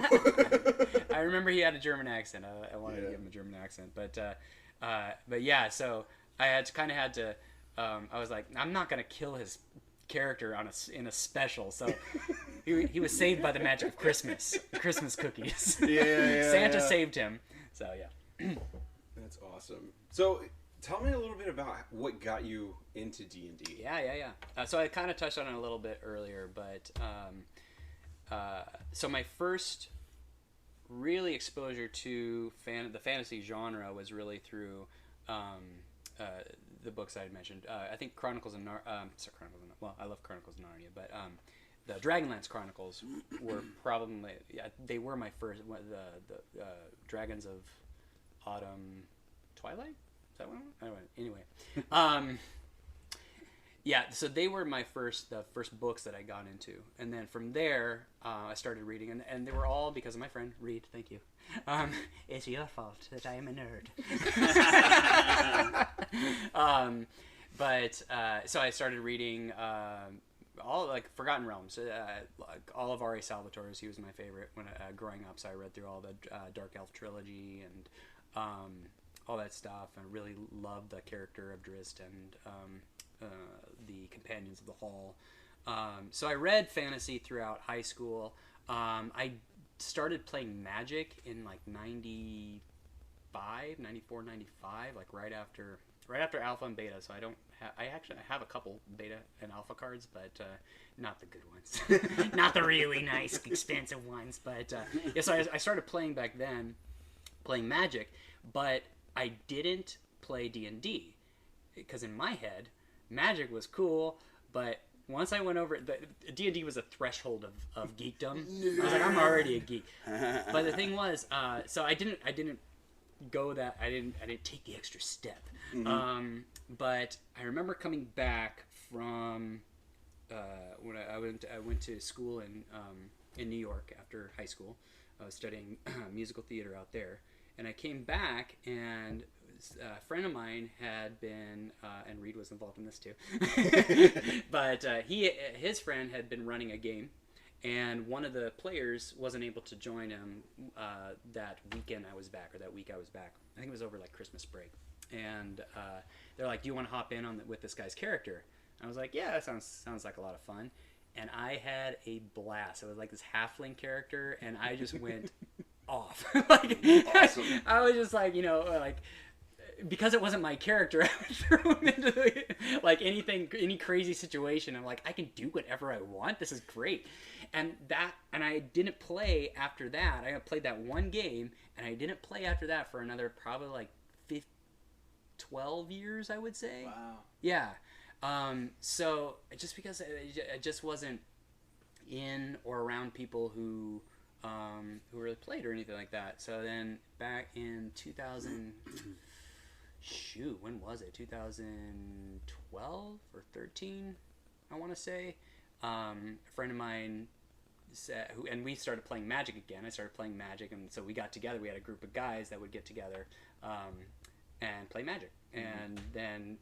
I remember he had a German accent. I wanted to give him a German accent. But yeah, so I had to, I was like, I'm not gonna kill his character in a special, so he was saved by the magic of Christmas cookies. Santa saved him, so yeah. That's awesome. So tell me a little bit about what got you into D&D. Yeah. So I kind of touched on it a little bit earlier, but so my first really exposure to the fantasy genre was really through the books I had mentioned. I think Chronicles of well, I love Chronicles of Narnia, but the Dragonlance Chronicles were probably they were my first. The Dragons of Autumn, Twilight. Is that one? Anyway, yeah. So they were the first books that I got into, and then from there I started reading, and they were all because of my friend Reed. Thank you. It's your fault that I am a nerd. So I started reading all like Forgotten Realms, all of R.A. Salvatore's. He was my favorite when growing up. So I read through all the Dark Elf trilogy and all that stuff, and really loved the character of Drizzt and the Companions of the Hall. So I read fantasy throughout high school. I started playing Magic in like 94, 95, like right after Alpha and Beta. So I actually have a couple Beta and Alpha cards, but not the good ones, not the really nice, expensive ones. But so I started playing back then, playing Magic, but I didn't play D&D because in my head, Magic was cool, but once I went over the D&D was a threshold of geekdom. I was like, I'm already a geek. But the thing was, so I didn't go that I didn't take the extra step. Mm-hmm. But I remember coming back from when I went to school in New York after high school. I was studying musical theater out there, and I came back and a friend of mine had been, and Reed was involved in this too, but his friend had been running a game, and one of the players wasn't able to join him that weekend I was back, or that week I was back. I think it was over like Christmas break, and they're like, "Do you want to hop in with this guy's character?" I was like, "Yeah, that sounds like a lot of fun." And I had a blast. It was like this halfling character, and I just went off. Awesome. I was just like, because it wasn't my character, I would throw him into any crazy situation. I'm like, I can do whatever I want. This is great. And I didn't play after that. I played that one game, and I didn't play after that for another probably like 12 years, I would say. Wow. Yeah. So just because I just wasn't in or around people who really played or anything like that. So then back in 2000, when was it? 2012 or 13, I want to say. A friend of mine said, and we started playing Magic again. I started playing Magic, and so we got together. We had a group of guys that would get together and play Magic. Mm-hmm. And then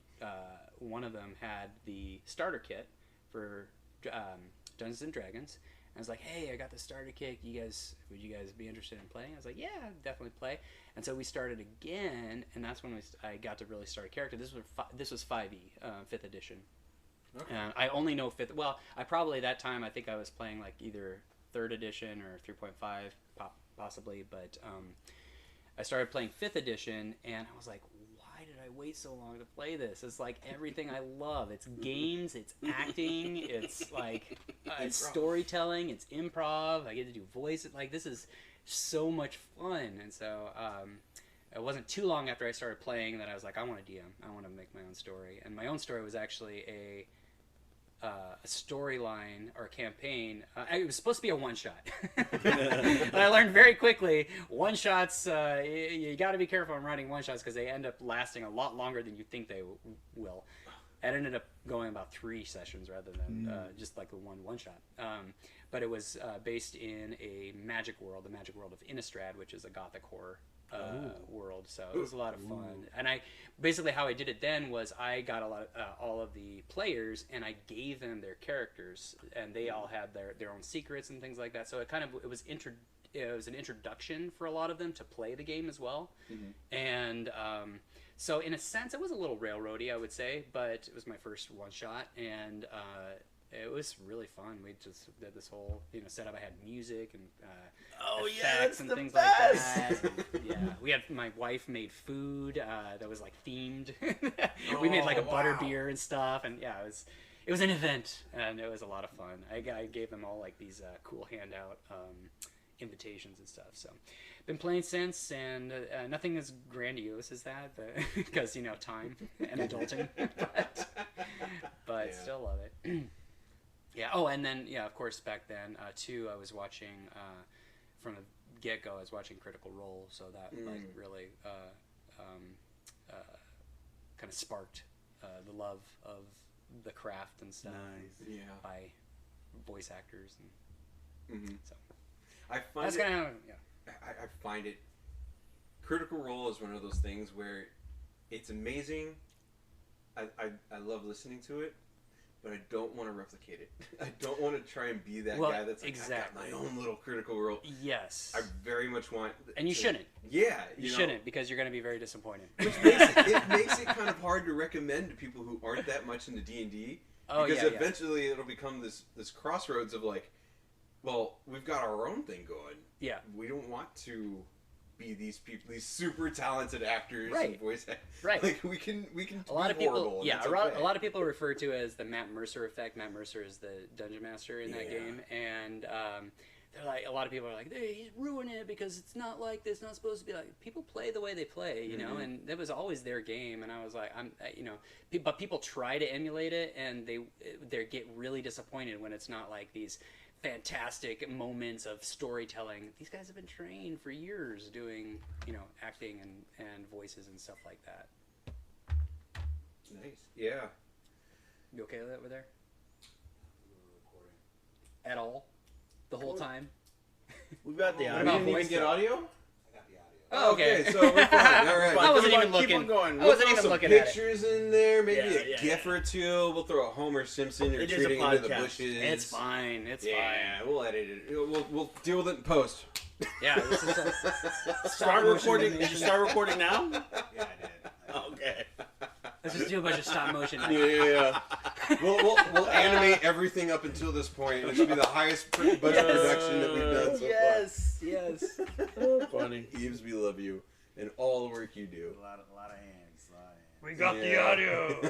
one of them had the starter kit for Dungeons and Dragons. I was like, hey, I got the starter kit. Would you guys be interested in playing? I was like, yeah, I'd definitely play. And so we started again, and that's when I got to really start a character. This was 5e, 5th edition. Okay. And I only know 5th. Well, I think I was playing like either 3rd edition or 3.5, possibly. But I started playing 5th edition, and I was like, why did I wait so long to play this? It's like everything I love. It's games, it's acting, it's like it's storytelling, it's improv. I get to do voice. Like, this is so much fun. And so it wasn't too long after I started playing that I was like, I want to DM. I want to make my own story. And my own story was actually a storyline or a campaign. It was supposed to be a one-shot. And I learned very quickly, one-shots, you got to be careful in writing one-shots because they end up lasting a lot longer than you think they will. It ended up going about 3 sessions rather than just like the one-shot. But it was based in a magic world, the magic world of Innistrad, which is a gothic horror world. So it was a lot of fun. And basically how I did it then was I got all of the players and I gave them their characters, and they all had their own secrets and things like that. So it was an introduction for a lot of them to play the game as well. Mm-hmm. And so in a sense it was a little railroady, I would say, but it was my first one shot, and it was really fun. We just did this whole setup. I had music and effects and things like that. And, my wife made food that was like themed. We made like a butter beer and stuff, and it was an event, and it was a lot of fun. I gave them all like these cool handout invitations and stuff. So been playing since, and nothing as grandiose as that, because time and adulting, but still love it. Yeah. Oh, and then of course back then too, I was watching from the get-go. I was watching Critical Role, so that like really kind of sparked the love of the craft and stuff. Nice. Yeah. By voice actors and so. I find it. Critical Role is one of those things where it's amazing. I love listening to it. But I don't want to replicate it. I don't want to try and be that guy that's like, I got my own little Critical Role. Yes. I very much want... And you shouldn't. Yeah. You shouldn't, because you're going to be very disappointed. Which makes it kind of hard to recommend to people who aren't that much into D&D. Because eventually it'll become this crossroads of like, well, we've got our own thing going. Yeah. We don't want to be these people, these super talented actors and voice actors. Right. Like we can a lot of people. Yeah, a lot of people refer to it as the Matt Mercer effect. Matt Mercer is the dungeon master in that game, and they're like, a lot of people are like, he's ruining it because it's not like this. Not supposed to be like. People play the way they play, you know, and that was always their game. And I was like, but people try to emulate it, and they get really disappointed when it's not like these fantastic moments of storytelling. These guys have been trained for years doing, acting and voices and stuff like that. Nice. Yeah. You okay with that over there? At all? The whole time? We've got the audio. You didn't even get audio? Oh, okay. So we're fine. All right. I wasn't even looking. I wasn't even looking at it. Pictures in there, maybe a GIF or two. We'll throw a Homer Simpson retreating into the bushes. It's fine. It's fine. Yeah, we'll edit it. We'll deal with it in post. Yeah. This is start recording. Did you start recording now? Yeah, I did. Okay. Let's just do a bunch of stop motion. Yeah. We'll animate everything up until this point. It should be the highest budget production that we've done so far. Yes. Oh, funny. Eves, we love you and all the work you do. A lot of hands. We got the audio. We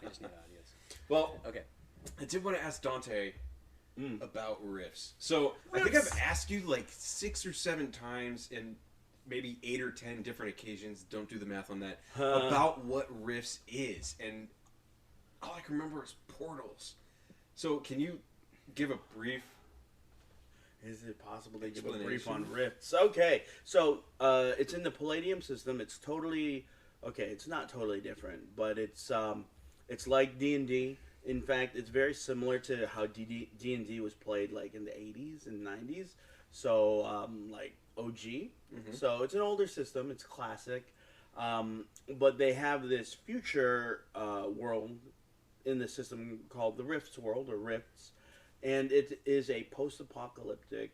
just need audios. Well, okay. I did want to ask Dante about riffs. So I think I've asked you like 6 or 7 times and maybe 8 or 10 different occasions, don't do the math on that, about what riffs is. And all I can remember is portals. So can you give a brief... Is it possible to give a brief on rifts? Okay, so it's in the Palladium system. It's totally... Okay, it's not totally different, but it's like D&D. In fact, it's very similar to how D&D was played like in the 80s and 90s. So, like OG. Mm-hmm. So it's an older system. It's classic. But they have this future world in the system called the Rifts world, or Rifts. And it is a post-apocalyptic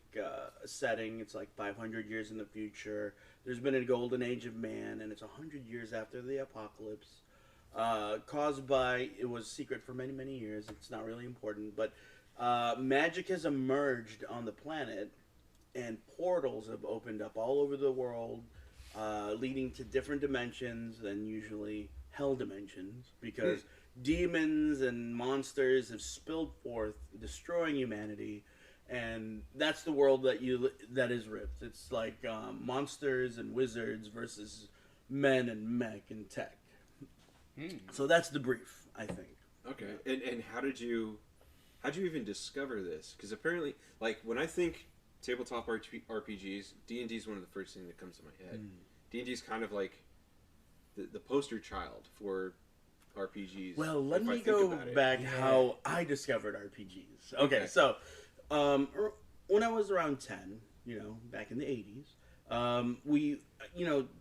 setting. It's like 500 years in the future. There's been a golden age of man, and it's 100 years after the apocalypse. Caused by, it was secret for many, many years. It's not really important, but magic has emerged on the planet, and portals have opened up all over the world, leading to different dimensions than usually hell dimensions, because demons and monsters have spilled forth, destroying humanity, and that's the world that is Rift. It's like monsters and wizards versus men and mech and tech. So that's the brief, I think. Okay, and how did you even discover this? Because apparently, like, when I think tabletop RPGs, D&D is one of the first things that comes to my head. D&D is kind of like the poster child for RPGs. Well, let me go back how I discovered RPGs. Okay, so when I was around 10, back in the 80s,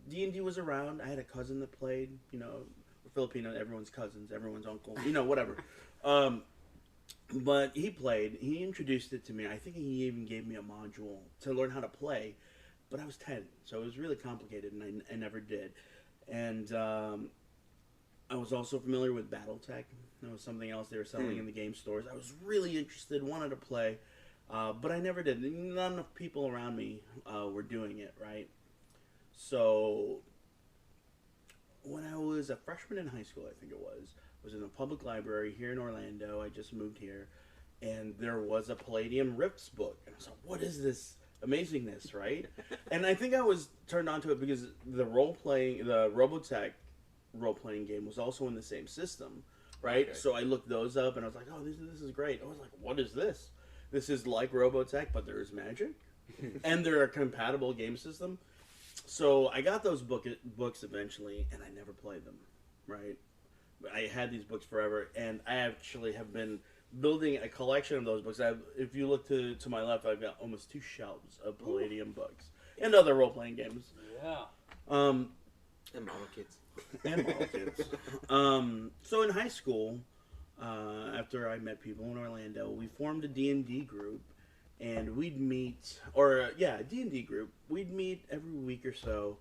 D&D was around. I had a cousin that played, we're Filipino, everyone's cousins, everyone's uncle, whatever. But he played. He introduced it to me. I think he even gave me a module to learn how to play. But I was 10, so it was really complicated, and I never did. And I was also familiar with BattleTech. That was something else they were selling in the game stores. I was really interested, wanted to play, but I never did. Not enough people around me were doing it, right? So when I was a freshman in high school, I think it was, I was in a public library here in Orlando. I just moved here, and there was a Palladium Rifts book. And I was like, what is this amazingness, right? And I think I was turned on to it because the Robotech role-playing game was also in the same system, right? Okay. So I looked those up, and I was like, oh, this is great. I was like, what is this? This is like Robotech, but there is magic, and they're a compatible game system. So I got those books eventually, and I never played them, right? I had these books forever, and I actually have been building a collection of those books. If you look to my left, I've got almost 2 shelves of Palladium books and other role-playing games. Yeah. And model kits. So in high school, after I met people in Orlando, we formed a D&D group, and we'd meet, D&D group. We'd meet every week or so,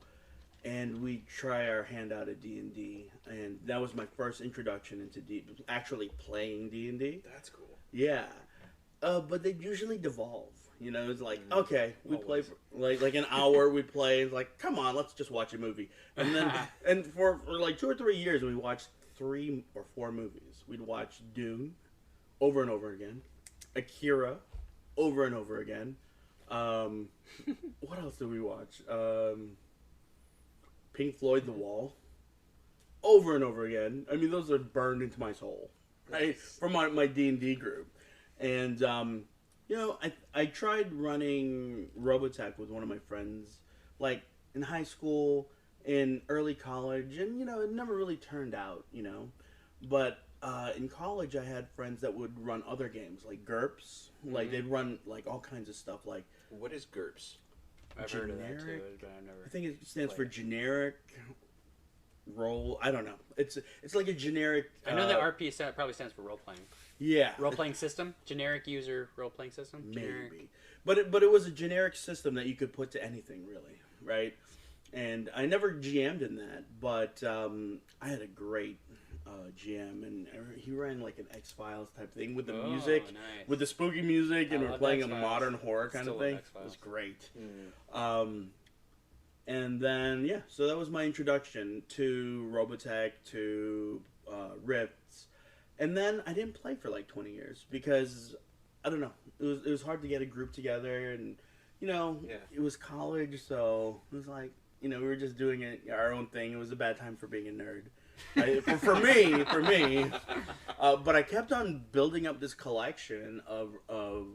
and we'd try our hand out at D&D, and that was my first introduction into actually playing D&D. That's cool. Yeah. But they'd usually devolve. It's like, okay, we play for like an hour, we'd play, it's like, come on, let's just watch a movie. And then, and for like 2 or 3 years, we watched 3 or 4 movies. We'd watch Dune over and over again, Akira over and over again. What else did we watch? Pink Floyd, The Wall, over and over again. I mean, those are burned into my soul, right? From my D&D group. And, I tried running Robotech with one of my friends, like, in high school, in early college, and, it never really turned out, But in college, I had friends that would run other games, like GURPS. Like, they'd run, like, all kinds of stuff, like... What is GURPS? I've heard of that too, but I've never. I think it stands for generic role. I don't know. It's like a generic. I know that RP probably stands for role playing. Yeah. Role playing system, generic user role playing system. Generic. Maybe, but it was a generic system that you could put to anything, really, right? And I never GM'd in that, but I had a great GM, and he ran like an X-Files type thing with the music, nice. with the spooky music, and we're playing X-Files. a modern horror kind of thing. It was great. And then, so that was my introduction to Robotech, to Rifts. And then I didn't play for like 20 years because, I don't know, it was hard to get a group together, and, it was college, so it was like, we were just doing our own thing. It was a bad time for being a nerd. For me. But I kept on building up this collection of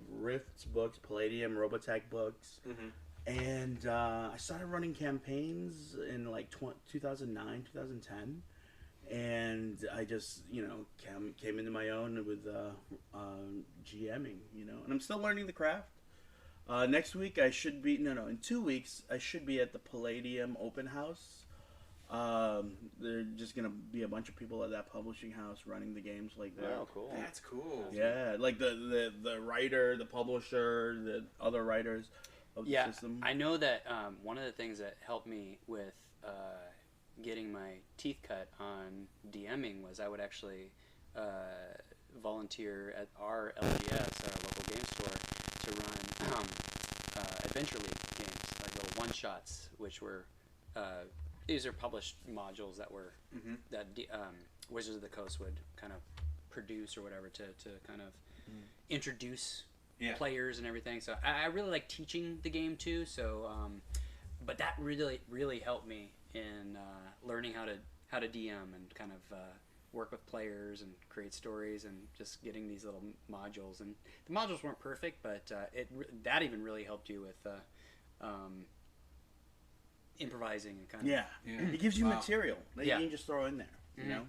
Rifts books, Palladium, Robotech books. And I started running campaigns in like 2009, 2010. And I just, came into my own with GMing, and I'm still learning the craft. Next week I should be, in 2 weeks, I should be at the Palladium open house They're just gonna be a bunch of people at that publishing house running the games like that. Oh, cool. That's cool. Yeah, like the writer, the publisher, the other writers of the system. I know that one of the things that helped me with getting my teeth cut on DMing was I would actually volunteer at our LGS, our local game store, to run Adventure League games, like little one-shots, which were these are published modules that were that Wizards of the Coast would kind of produce or whatever to kind of introduce players and everything. So I really like teaching the game too. So, but that really helped me in learning how to DM and kind of work with players and create stories and just getting these little modules. And the modules weren't perfect, but that even really helped you with improvising and kind of It gives you material that you can just throw in there. You know,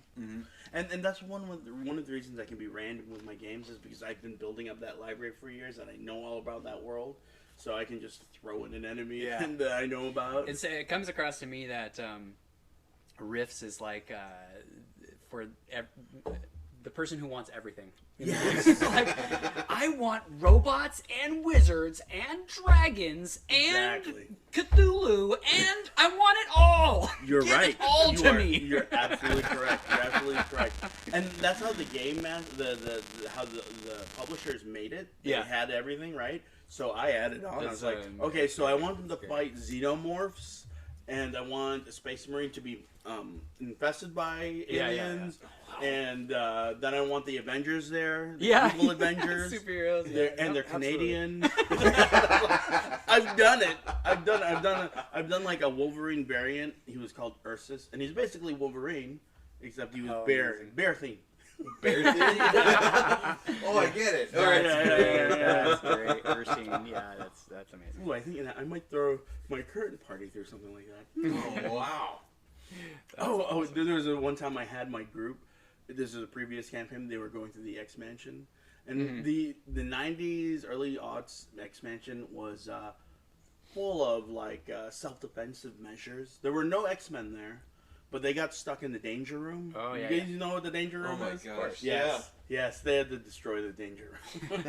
and that's one of the reasons I can be random with my games is because I've been building up that library for years and I know all about that world, so I can just throw in an enemy that I know about. It comes across to me that Rifts is like for the person who wants everything. Yes. Like, I want robots and wizards and dragons and Cthulhu and I want it all. You're Give right. It all to me. You're absolutely correct. You're absolutely correct. And that's how the game how the publishers made it. They had everything right. So I added on. I was like, okay, so I want them to fight xenomorphs, and I want a space marine to be infested by aliens. And then I want the Avengers there. The evil Avengers. Superheroes. They're Canadian. I've done it. I've done like a Wolverine variant. He was called Ursus. And he's basically Wolverine, except he was bear themed. Bear thing? Oh, I get it. All right. That's great. Ursine. Yeah, that's amazing. Ooh, I think I might throw my curtain party through something like that. Oh, wow. There was one time I had my group. This is a previous campaign. They were going through the X Mansion, and the 90s, early aughts X Mansion was full of like self-defensive measures. There were no X-Men there, but they got stuck in the danger room. Oh yeah. You guys know what the danger room is? Oh my gosh. Yes, they had to destroy the danger room.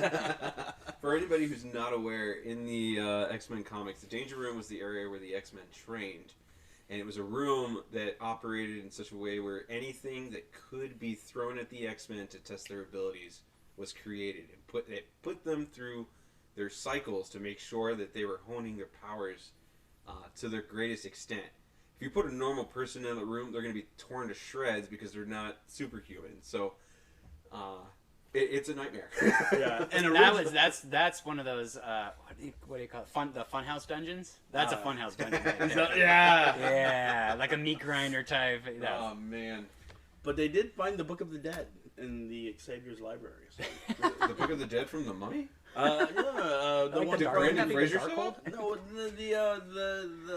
For anybody who's not aware, in the X-Men comics, the danger room was the area where the X-Men trained. And it was a room that operated in such a way where anything that could be thrown at the X-Men to test their abilities was created. And it put them through their cycles to make sure that they were honing their powers to their greatest extent. If you put a normal person in the room, they're going to be torn to shreds because they're not superhuman. So it's a nightmare. Yeah, and that's one of those what do you call it? The funhouse dungeons. That's a funhouse dungeon. Right yeah, like a meat grinder type. Oh man! But they did find the Book of the Dead in the Xavier's library. So. The Book of the Dead from the Mummy? The like one the Brandon Fraser show? No,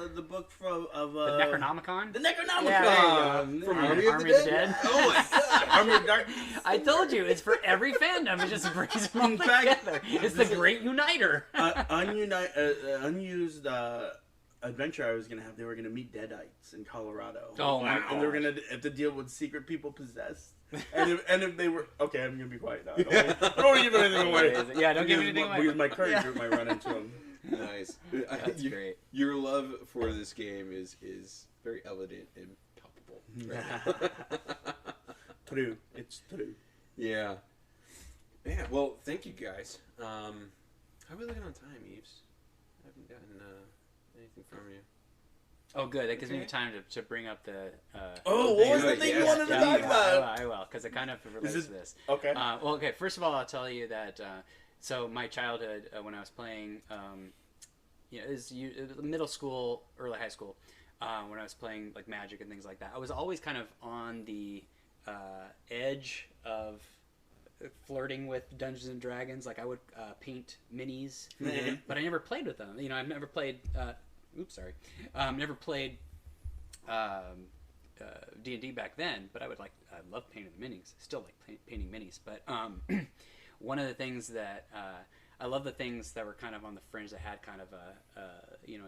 the book from the Necronomicon. The Necronomicon. Yeah, from Army of the Dead. Oh my god! Army of Dark. I told you, it's for every fandom. It just brings them all In fact, together. It's the great uniter. Unused adventure I was gonna have. They were gonna meet Deadites in Colorado. Oh my And they were gonna have to deal with secret people possessed. And if they were okay, I'm gonna be quiet now. I don't want to give anything away. Yeah, don't give anything away. Because my current group might run into them. Nice. That's great. Your love for this game is very evident and palpable. Right? True. It's true. Yeah. Yeah. Well, thank you guys. How are we looking on time, Eves? I haven't gotten anything from you. Oh, good. That gives me time to bring up the. What was the thing you wanted to talk about? I will, because it kind of relates to this. Okay. Well, okay. First of all, I'll tell you that. So my childhood, when I was playing, it was middle school, early high school, when I was playing like Magic and things like that. I was always kind of on the edge of flirting with Dungeons and Dragons. Like I would paint minis, but I never played with them. I've never played. Never played D&D back then, but I love painting the minis. Still like painting minis. But one of the things that I love the things that were kind of on the fringe that had kind of a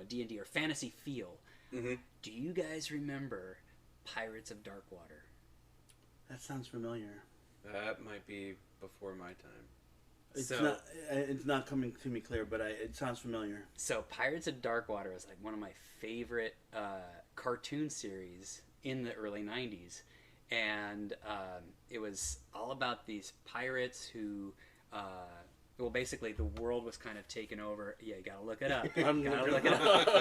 D&D or fantasy feel. Mm-hmm. Do you guys remember Pirates of Darkwater. That sounds familiar. That might be before my time. It's not coming to me clear, but it sounds familiar. So Pirates of Darkwater is like one of my favorite cartoon series in the early 90s. And it was all about these pirates who... well, basically, the world was kind of taken over. Yeah, you gotta look it up.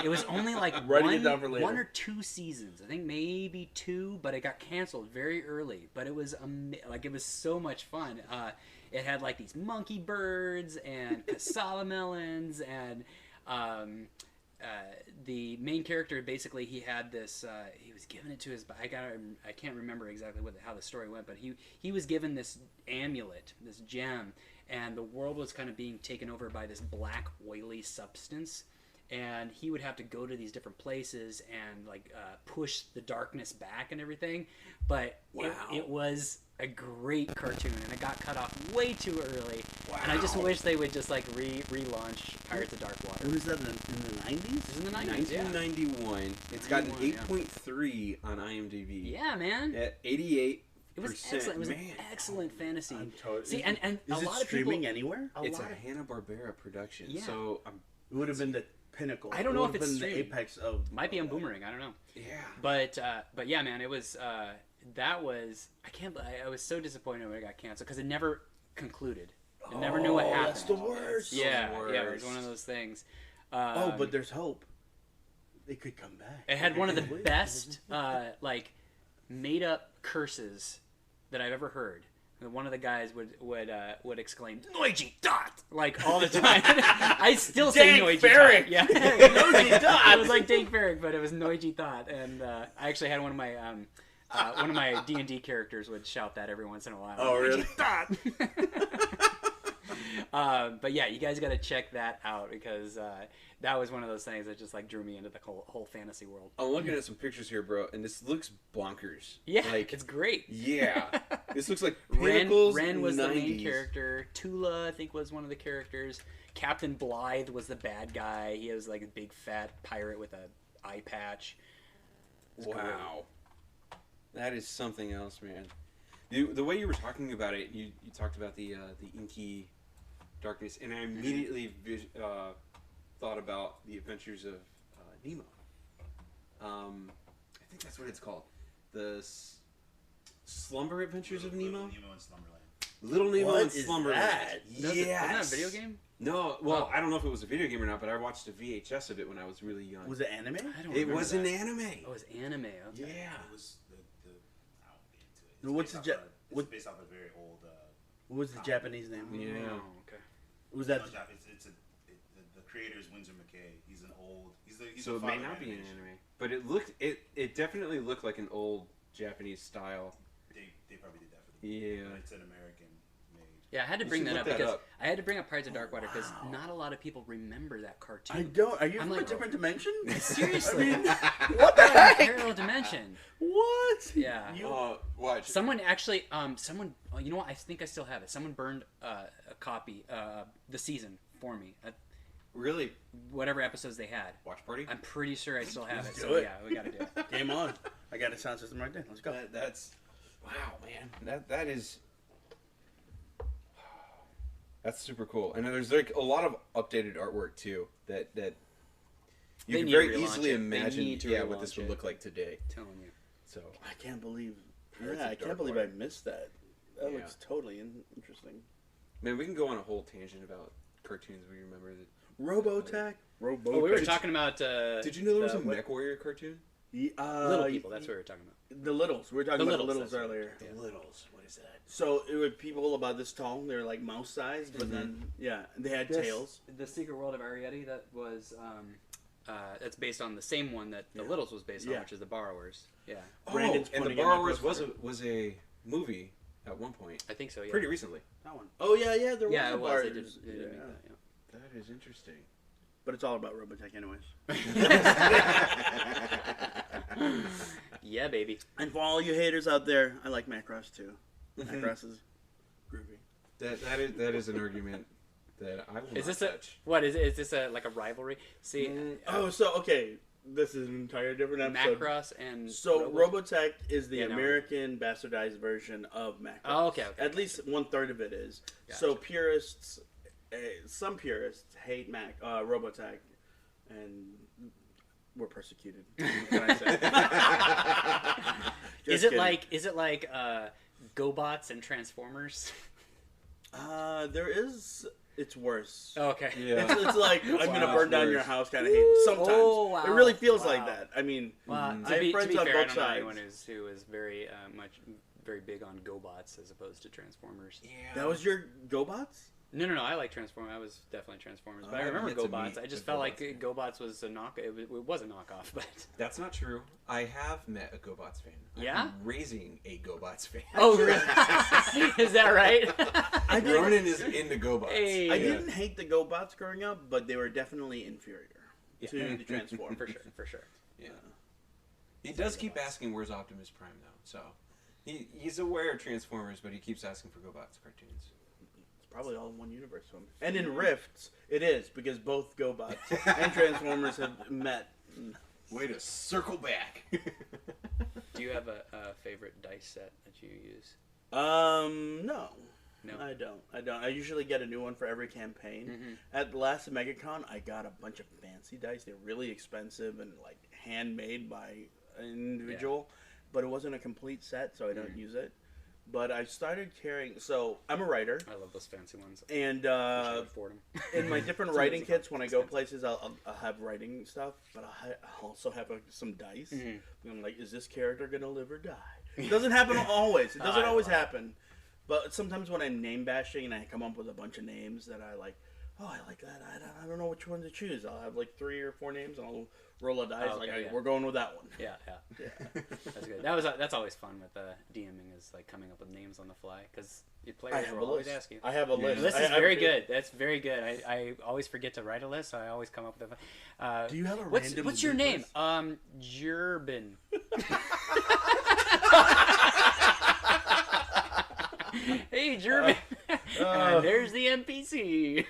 It was only like one or two seasons. I think maybe two, but it got canceled very early. But it was it was so much fun. It had like these monkey birds and cassava melons, and the main character basically he had this. He was given it to his. I can't remember exactly how the story went, but he was given this amulet, this gem. And the world was kind of being taken over by this black, oily substance. And he would have to go to these different places and push the darkness back and everything. But it was a great cartoon, and it got cut off way too early. Wow. And I just wish they would just relaunch Pirates of Darkwater. Was that in the 90s? It was in the 90s, 1991. Yeah. It's got an 8.3 on IMDb. Yeah, man. At 88. It was excellent. It was an excellent fantasy. See, and a lot of streaming people, anywhere? It's a Hanna-Barbera production. Yeah. So it would have been the pinnacle. I don't know if it's the apex of. Might be on Boomerang. I don't know. Yeah. But yeah, man, it was. That was. I was so disappointed when it got canceled because it never concluded. I never knew what happened. That's the worst. Yeah, yeah, it was one of those things. But there's hope. It could come back. It had one of the best made up curses that I've ever heard. One of the guys would exclaim "Noiji dot" all the time. I still say Noiji dot. Yeah, Noiji dot. It was like Dake Ferrick, but it was Noiji dot. And I actually had one of my D&D characters would shout that every once in a while. Oh, really? But yeah, you guys got to check that out because that was one of those things that just drew me into the whole fantasy world. I'm looking at some pictures here, bro, and this looks bonkers. Yeah, it's great. Yeah, this looks like Ren was the main character. Tula, I think, was one of the characters. Captain Blythe was the bad guy. He was like a big fat pirate with a eye patch. Wow, that is something else, man. The way you were talking about it, you talked about the inky darkness, and I immediately thought about the Adventures of Nemo. I think that's what it's called. The Slumber Adventures of Nemo? Little Nemo in Slumberland. Little Nemo in Is Slumberland. that? Yes. Isn't that a video game? No, well, I don't know if it was a video game or not, but I watched a VHS of it when I was really young. Was it anime? I don't It remember was that. an anime. Oh, it was anime. Okay. Yeah. It was I won't get into it. What's It's based off a very old. What was the Japanese name? Yeah. Oh, okay. Was that? The creator is Winsor McKay. He's an old. He's So the it may father not of be an animation. anime, but it definitely looked like an old Japanese style. They probably did that for the Yeah. But it's an American made. Yeah, I had to You bring should that up look that because up. I had to bring up Pirates of Darkwater because not a lot of people remember that cartoon. I don't. Are you I'm from like- a different dimension? Seriously, What the heck? parallel dimension. What? Yeah. Watch. Someone actually, you know what? I think I still have it. Someone burned a copy, the season for me. Really? Whatever episodes they had. Watch party? I'm pretty sure I still have it. do So it. yeah, we gotta do it. Game on. I got a sound system right there. Let's go. That's wow, man. That is that's super cool. And there's a lot of updated artwork too that you They can need to very relaunch easily it. They imagine need to what this relaunch would it. look like today. I'm telling you. So I can't believe. Pirates Yeah, of I can't believe I Darkwater. missed that. That Yeah. looks totally interesting. man, we can go on a whole tangent about cartoons we remember that. Robotech. Oh, we were talking about. Did you know there was a Mech Warrior cartoon? Little people. That's what we were talking about. The Littles. We were talking The about the Littles, Littles that's earlier. The Littles. What is that? So it were people about this tall. They were like mouse sized, but then they had tails. The Secret World of Arietti. That was. That's based on the same one that the Littles was based on, Yeah. which is the Borrowers. Yeah, Brandon's and the pointing at my Borrowers poster. was a movie at one point, I think so. Yeah. pretty recently. That one. Oh yeah, there was Yeah, a it was. bar. They did make that. Yeah. That is interesting. But it's all about Robotech, anyways. Yeah, baby. And for all you haters out there, I like Macross too. Macross is groovy. That is an argument that I will Is not this touch. what is it? Is this like a rivalry? See, Oh, so okay. this is an entire different episode. Macross and So Robotech is the Yeah, no. American bastardized version of Macross. Oh, okay. At least 1/3 of it is. Gotcha. So purists, some purists hate Robotech, and we're persecuted. What can I say? Is it like GoBots and Transformers? There is. It's worse. Oh, okay. Yeah. It's like I'm gonna burn down your worse. house kind of hate. Sometimes wow. it really feels like Wow. that. I mean, Well, I have friends on fair, both I don't know sides. anyone who is very very big on GoBots as opposed to Transformers. Yeah. That was your GoBots? No, I like Transformers. I was definitely Transformers, but I I haven't remember yet to GoBots. meet I just the felt like GoBots. GoBots was a knock. It was a knockoff, but That's not true. I have met a GoBots fan. Yeah? I'm raising a GoBots fan. oh, really? Is that right? Ronan is into GoBots. Hey. I Yeah. didn't hate the GoBots growing up, but they were definitely inferior to the Transform. for sure. Yeah. He does keep asking where's Optimus Prime though, so he's aware of Transformers, but he keeps asking for GoBots cartoons. It's probably all in one universe to him. And in Rifts, it is, because both GoBots and Transformers have met. Way to circle back. Do you have a favorite dice set that you use? No. No. I don't. I usually get a new one for every campaign. Mm-hmm. At the last MegaCon, I got a bunch of fancy dice. They're really expensive and like handmade by an individual, but it wasn't a complete set, so I don't use it. But I started carrying. So I'm a writer, I love those fancy ones. and Wish I could afford 'em. in my different It's writing amazing. kits, when I go places, I'll have writing stuff, but I'll also have some dice. Mhm. And I'm like, is this character gonna live or die? It doesn't happen always. It doesn't I always love it. happen. But sometimes when I'm name bashing and I come up with a bunch of names that I like, oh, I like that. I don't know which one to choose. I'll have like 3 or 4 names and I'll roll a dice. Oh, like, okay, hey, yeah. we're going with that one. Yeah. Yeah. That's good. That's always fun with DMing is like coming up with names on the fly because your I players have will a always list. ask you. I have a list. This I is have very to- good. That's very good. I always forget to write a list, so I always come up with a. Do you have a what's random what's your loot name? list? Jurbin. Hey, Jurbin. And there's the NPC.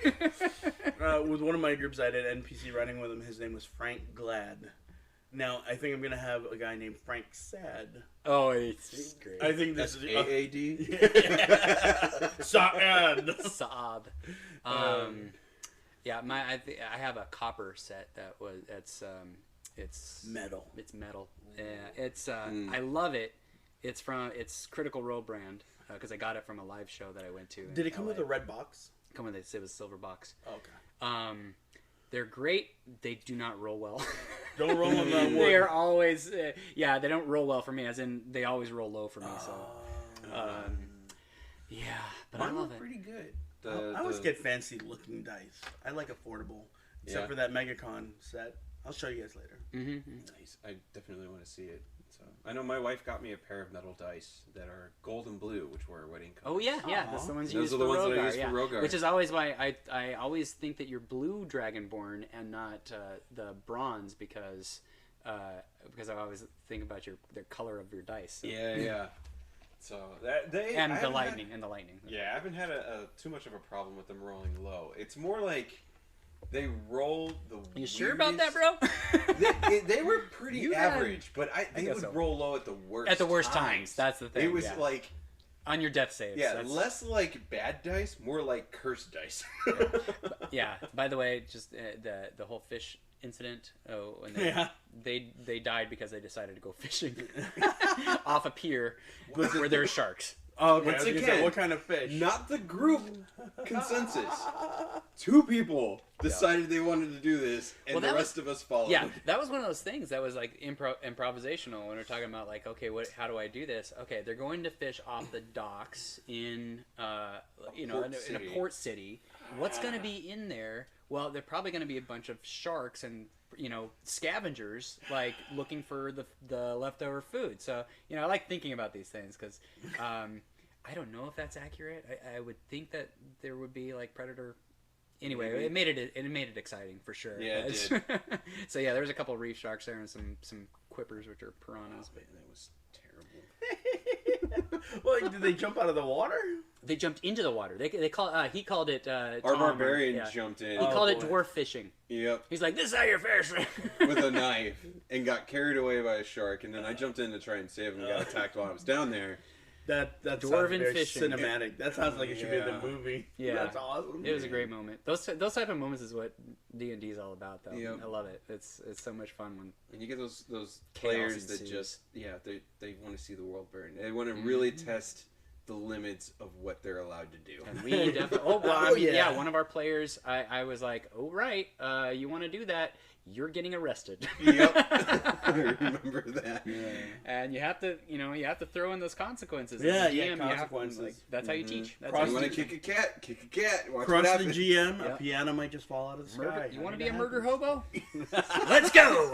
With one of my groups, I did NPC writing with him. His name was Frank Glad. Now, I think I'm going to have a guy named Frank Sad. Oh, it's great. I think this That's is... AAD. Sad. Saab. Yeah, I have a copper set it's Metal. It's metal. Yeah, it's I love it. It's Critical Role brand because I got it from a live show that I went to. Did it come with a red box? Come with it was a silver box. Okay. They're great. They do not roll well. Don't roll on that wood. They are always they don't roll well for me. As in, they always roll low for me. Yeah, but I Mine love were it. pretty good. I always get fancy looking dice. I like affordable. Except Yeah. for that MegaCon set. I'll show you guys later. Mm-hmm. Nice. I definitely want to see it. So I know my wife got me a pair of metal dice that are gold and blue, which were wedding colors. Oh yeah, Aw. that's the ones you Those use are for the ones that I Rogar, use for yeah. Rogar. Which is always why I always think that you're blue Dragonborn and not the bronze because I always think about the color of your dice. So. Yeah. So And the lightning. Yeah, I haven't had too much of a problem with them rolling low. It's more like they roll the. You sure about that, weirdest- bro? they were pretty You had- average, but they guess would so. roll low at the worst. At the worst times. That's the thing. It was yeah. like on your death saves. That's- less like bad dice, more like cursed dice. Yeah. By the way, just the whole fish incident. Oh, and they died because they decided to go fishing off a pier where there's sharks. Oh, okay. Once I was gonna say, again, what kind of fish? Not the group consensus. 2 people decided they wanted to do this, and Well, the that rest of us followed. Yeah, that was one of those things that was like improvisational when we're talking about like, okay, how do I do this? Okay, they're going to fish off the docks in in a port city. What's going to be in there? Well, they're probably going to be a bunch of sharks and scavengers like looking for the leftover food. So I like thinking about these things because I don't know if that's accurate. I would think that there would be like predator. Anyway, Maybe. it made it exciting for sure. Yeah, it did. So yeah, there was a couple of reef sharks there and some quippers, which are piranhas. Man, that was terrible. Well, did they jump out of the water? They jumped into the water. They call he called it. Our Tom, barbarian jumped in. He called it boy. dwarf fishing. Yep. He's like, "This is how you fish." With a knife and got carried away by a shark, and then I jumped in to try and save him and got attacked while I was down there. That Dwarven sounds very fishing. cinematic. That sounds like it should be in the movie. Yeah. That's awesome. It was a great moment. Those type of moments is what D&D is all about, though. Yep. I love it. It's so much fun when And you get those players that ensues. just they want to see the world burn. They want to really test the limits of what they're allowed to do. And we definitely. Oh, well, I mean, yeah. One of our players, I was like, "Oh, right, you want to do that? You're getting arrested." Yep. I remember that. Yeah. And you have to throw in those consequences. As Yeah, a GM, consequences. You have, that's how you teach. That's Cross how You you want to teach. kick a cat? Kick a cat. Watch Crush what the happens. GM. Yep. A piano might just fall out of the sky. You want to I be a mean, murder that hobo? Let's go!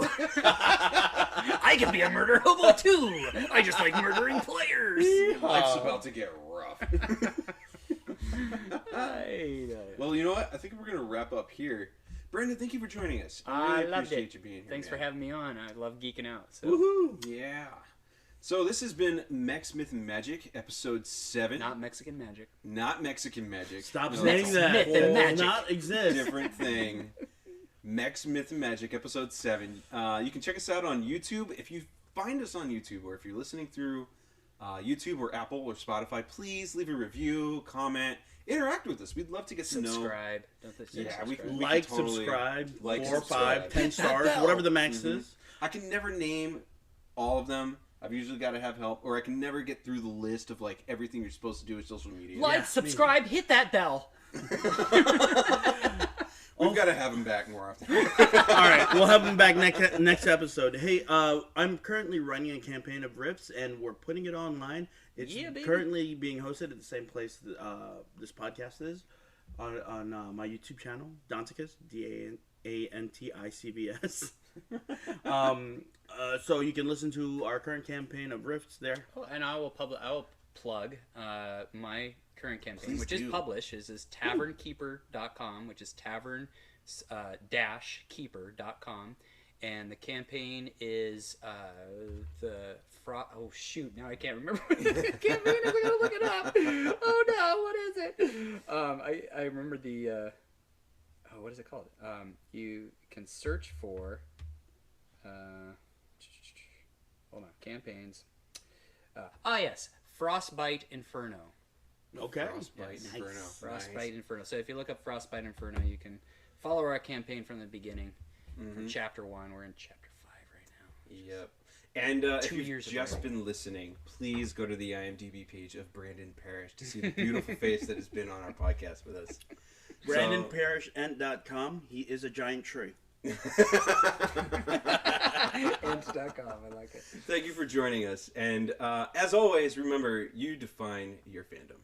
I can be a murder hobo too. I just like murdering players. Life's about to get rough. Well, you know what? I think we're gonna wrap up here. Brandon, thank you for joining us. I really loved appreciate it. you being here. Thanks for man. having me on. I love geeking out. So. Woohoo! Yeah. So this has been Mechs, Myth, and Magic, episode 7. Not Mexican magic. Not Mexican magic. Stop No, saying it's that. Myth and It will magic. not a exist. different thing. Mechs, Myth, and Magic, episode 7. You can check us out on YouTube. If you find us on YouTube, or if you're listening through YouTube or Apple or Spotify, please leave a review, comment, interact with us. We'd love to get to know. Subscribe. Don't they say Yeah, we subscribe? can Like, totally subscribe, like, 4, subscribe. 5, 10 Hit that stars, bell. whatever the max is. I can never name all of them. I've usually got to have help, or I can never get through the list of like everything you're supposed to do with social media. Like, Yeah, subscribe, hit that bell. We've got to have them back more often. All right, we'll have them back next episode. Hey, I'm currently running a campaign of Rifts, and we're putting it online. It's Yeah, baby. currently being hosted at the same place that, this podcast is, on my YouTube channel, Danticus, DANTICBS. So you can listen to our current campaign of Rifts there. Oh, and I will plug my current campaign, Please which do. is published, is tavernkeeper.com, which is tavern-keeper.com. And the campaign is oh shoot, now I can't remember what the campaign is. I gotta look it up. Oh no, what is it? I remember the what is it called? You can search for hold on, campaigns. Yes, Frostbite Inferno. Okay. Frostbite Nice. Inferno. Frostbite Nice. Inferno. So if you look up Frostbite Inferno, you can follow our campaign from the beginning, from chapter 1. We're in chapter 5 right now. Yep. And if 2 you've years just away. been listening, please go to the IMDb page of Brandon Parrish to see the beautiful face that has been on our podcast with us. BrandonParrishEnt.com. He is a giant tree. Int.com, I like it. Thank you for joining us. And as always, remember, you define your fandom.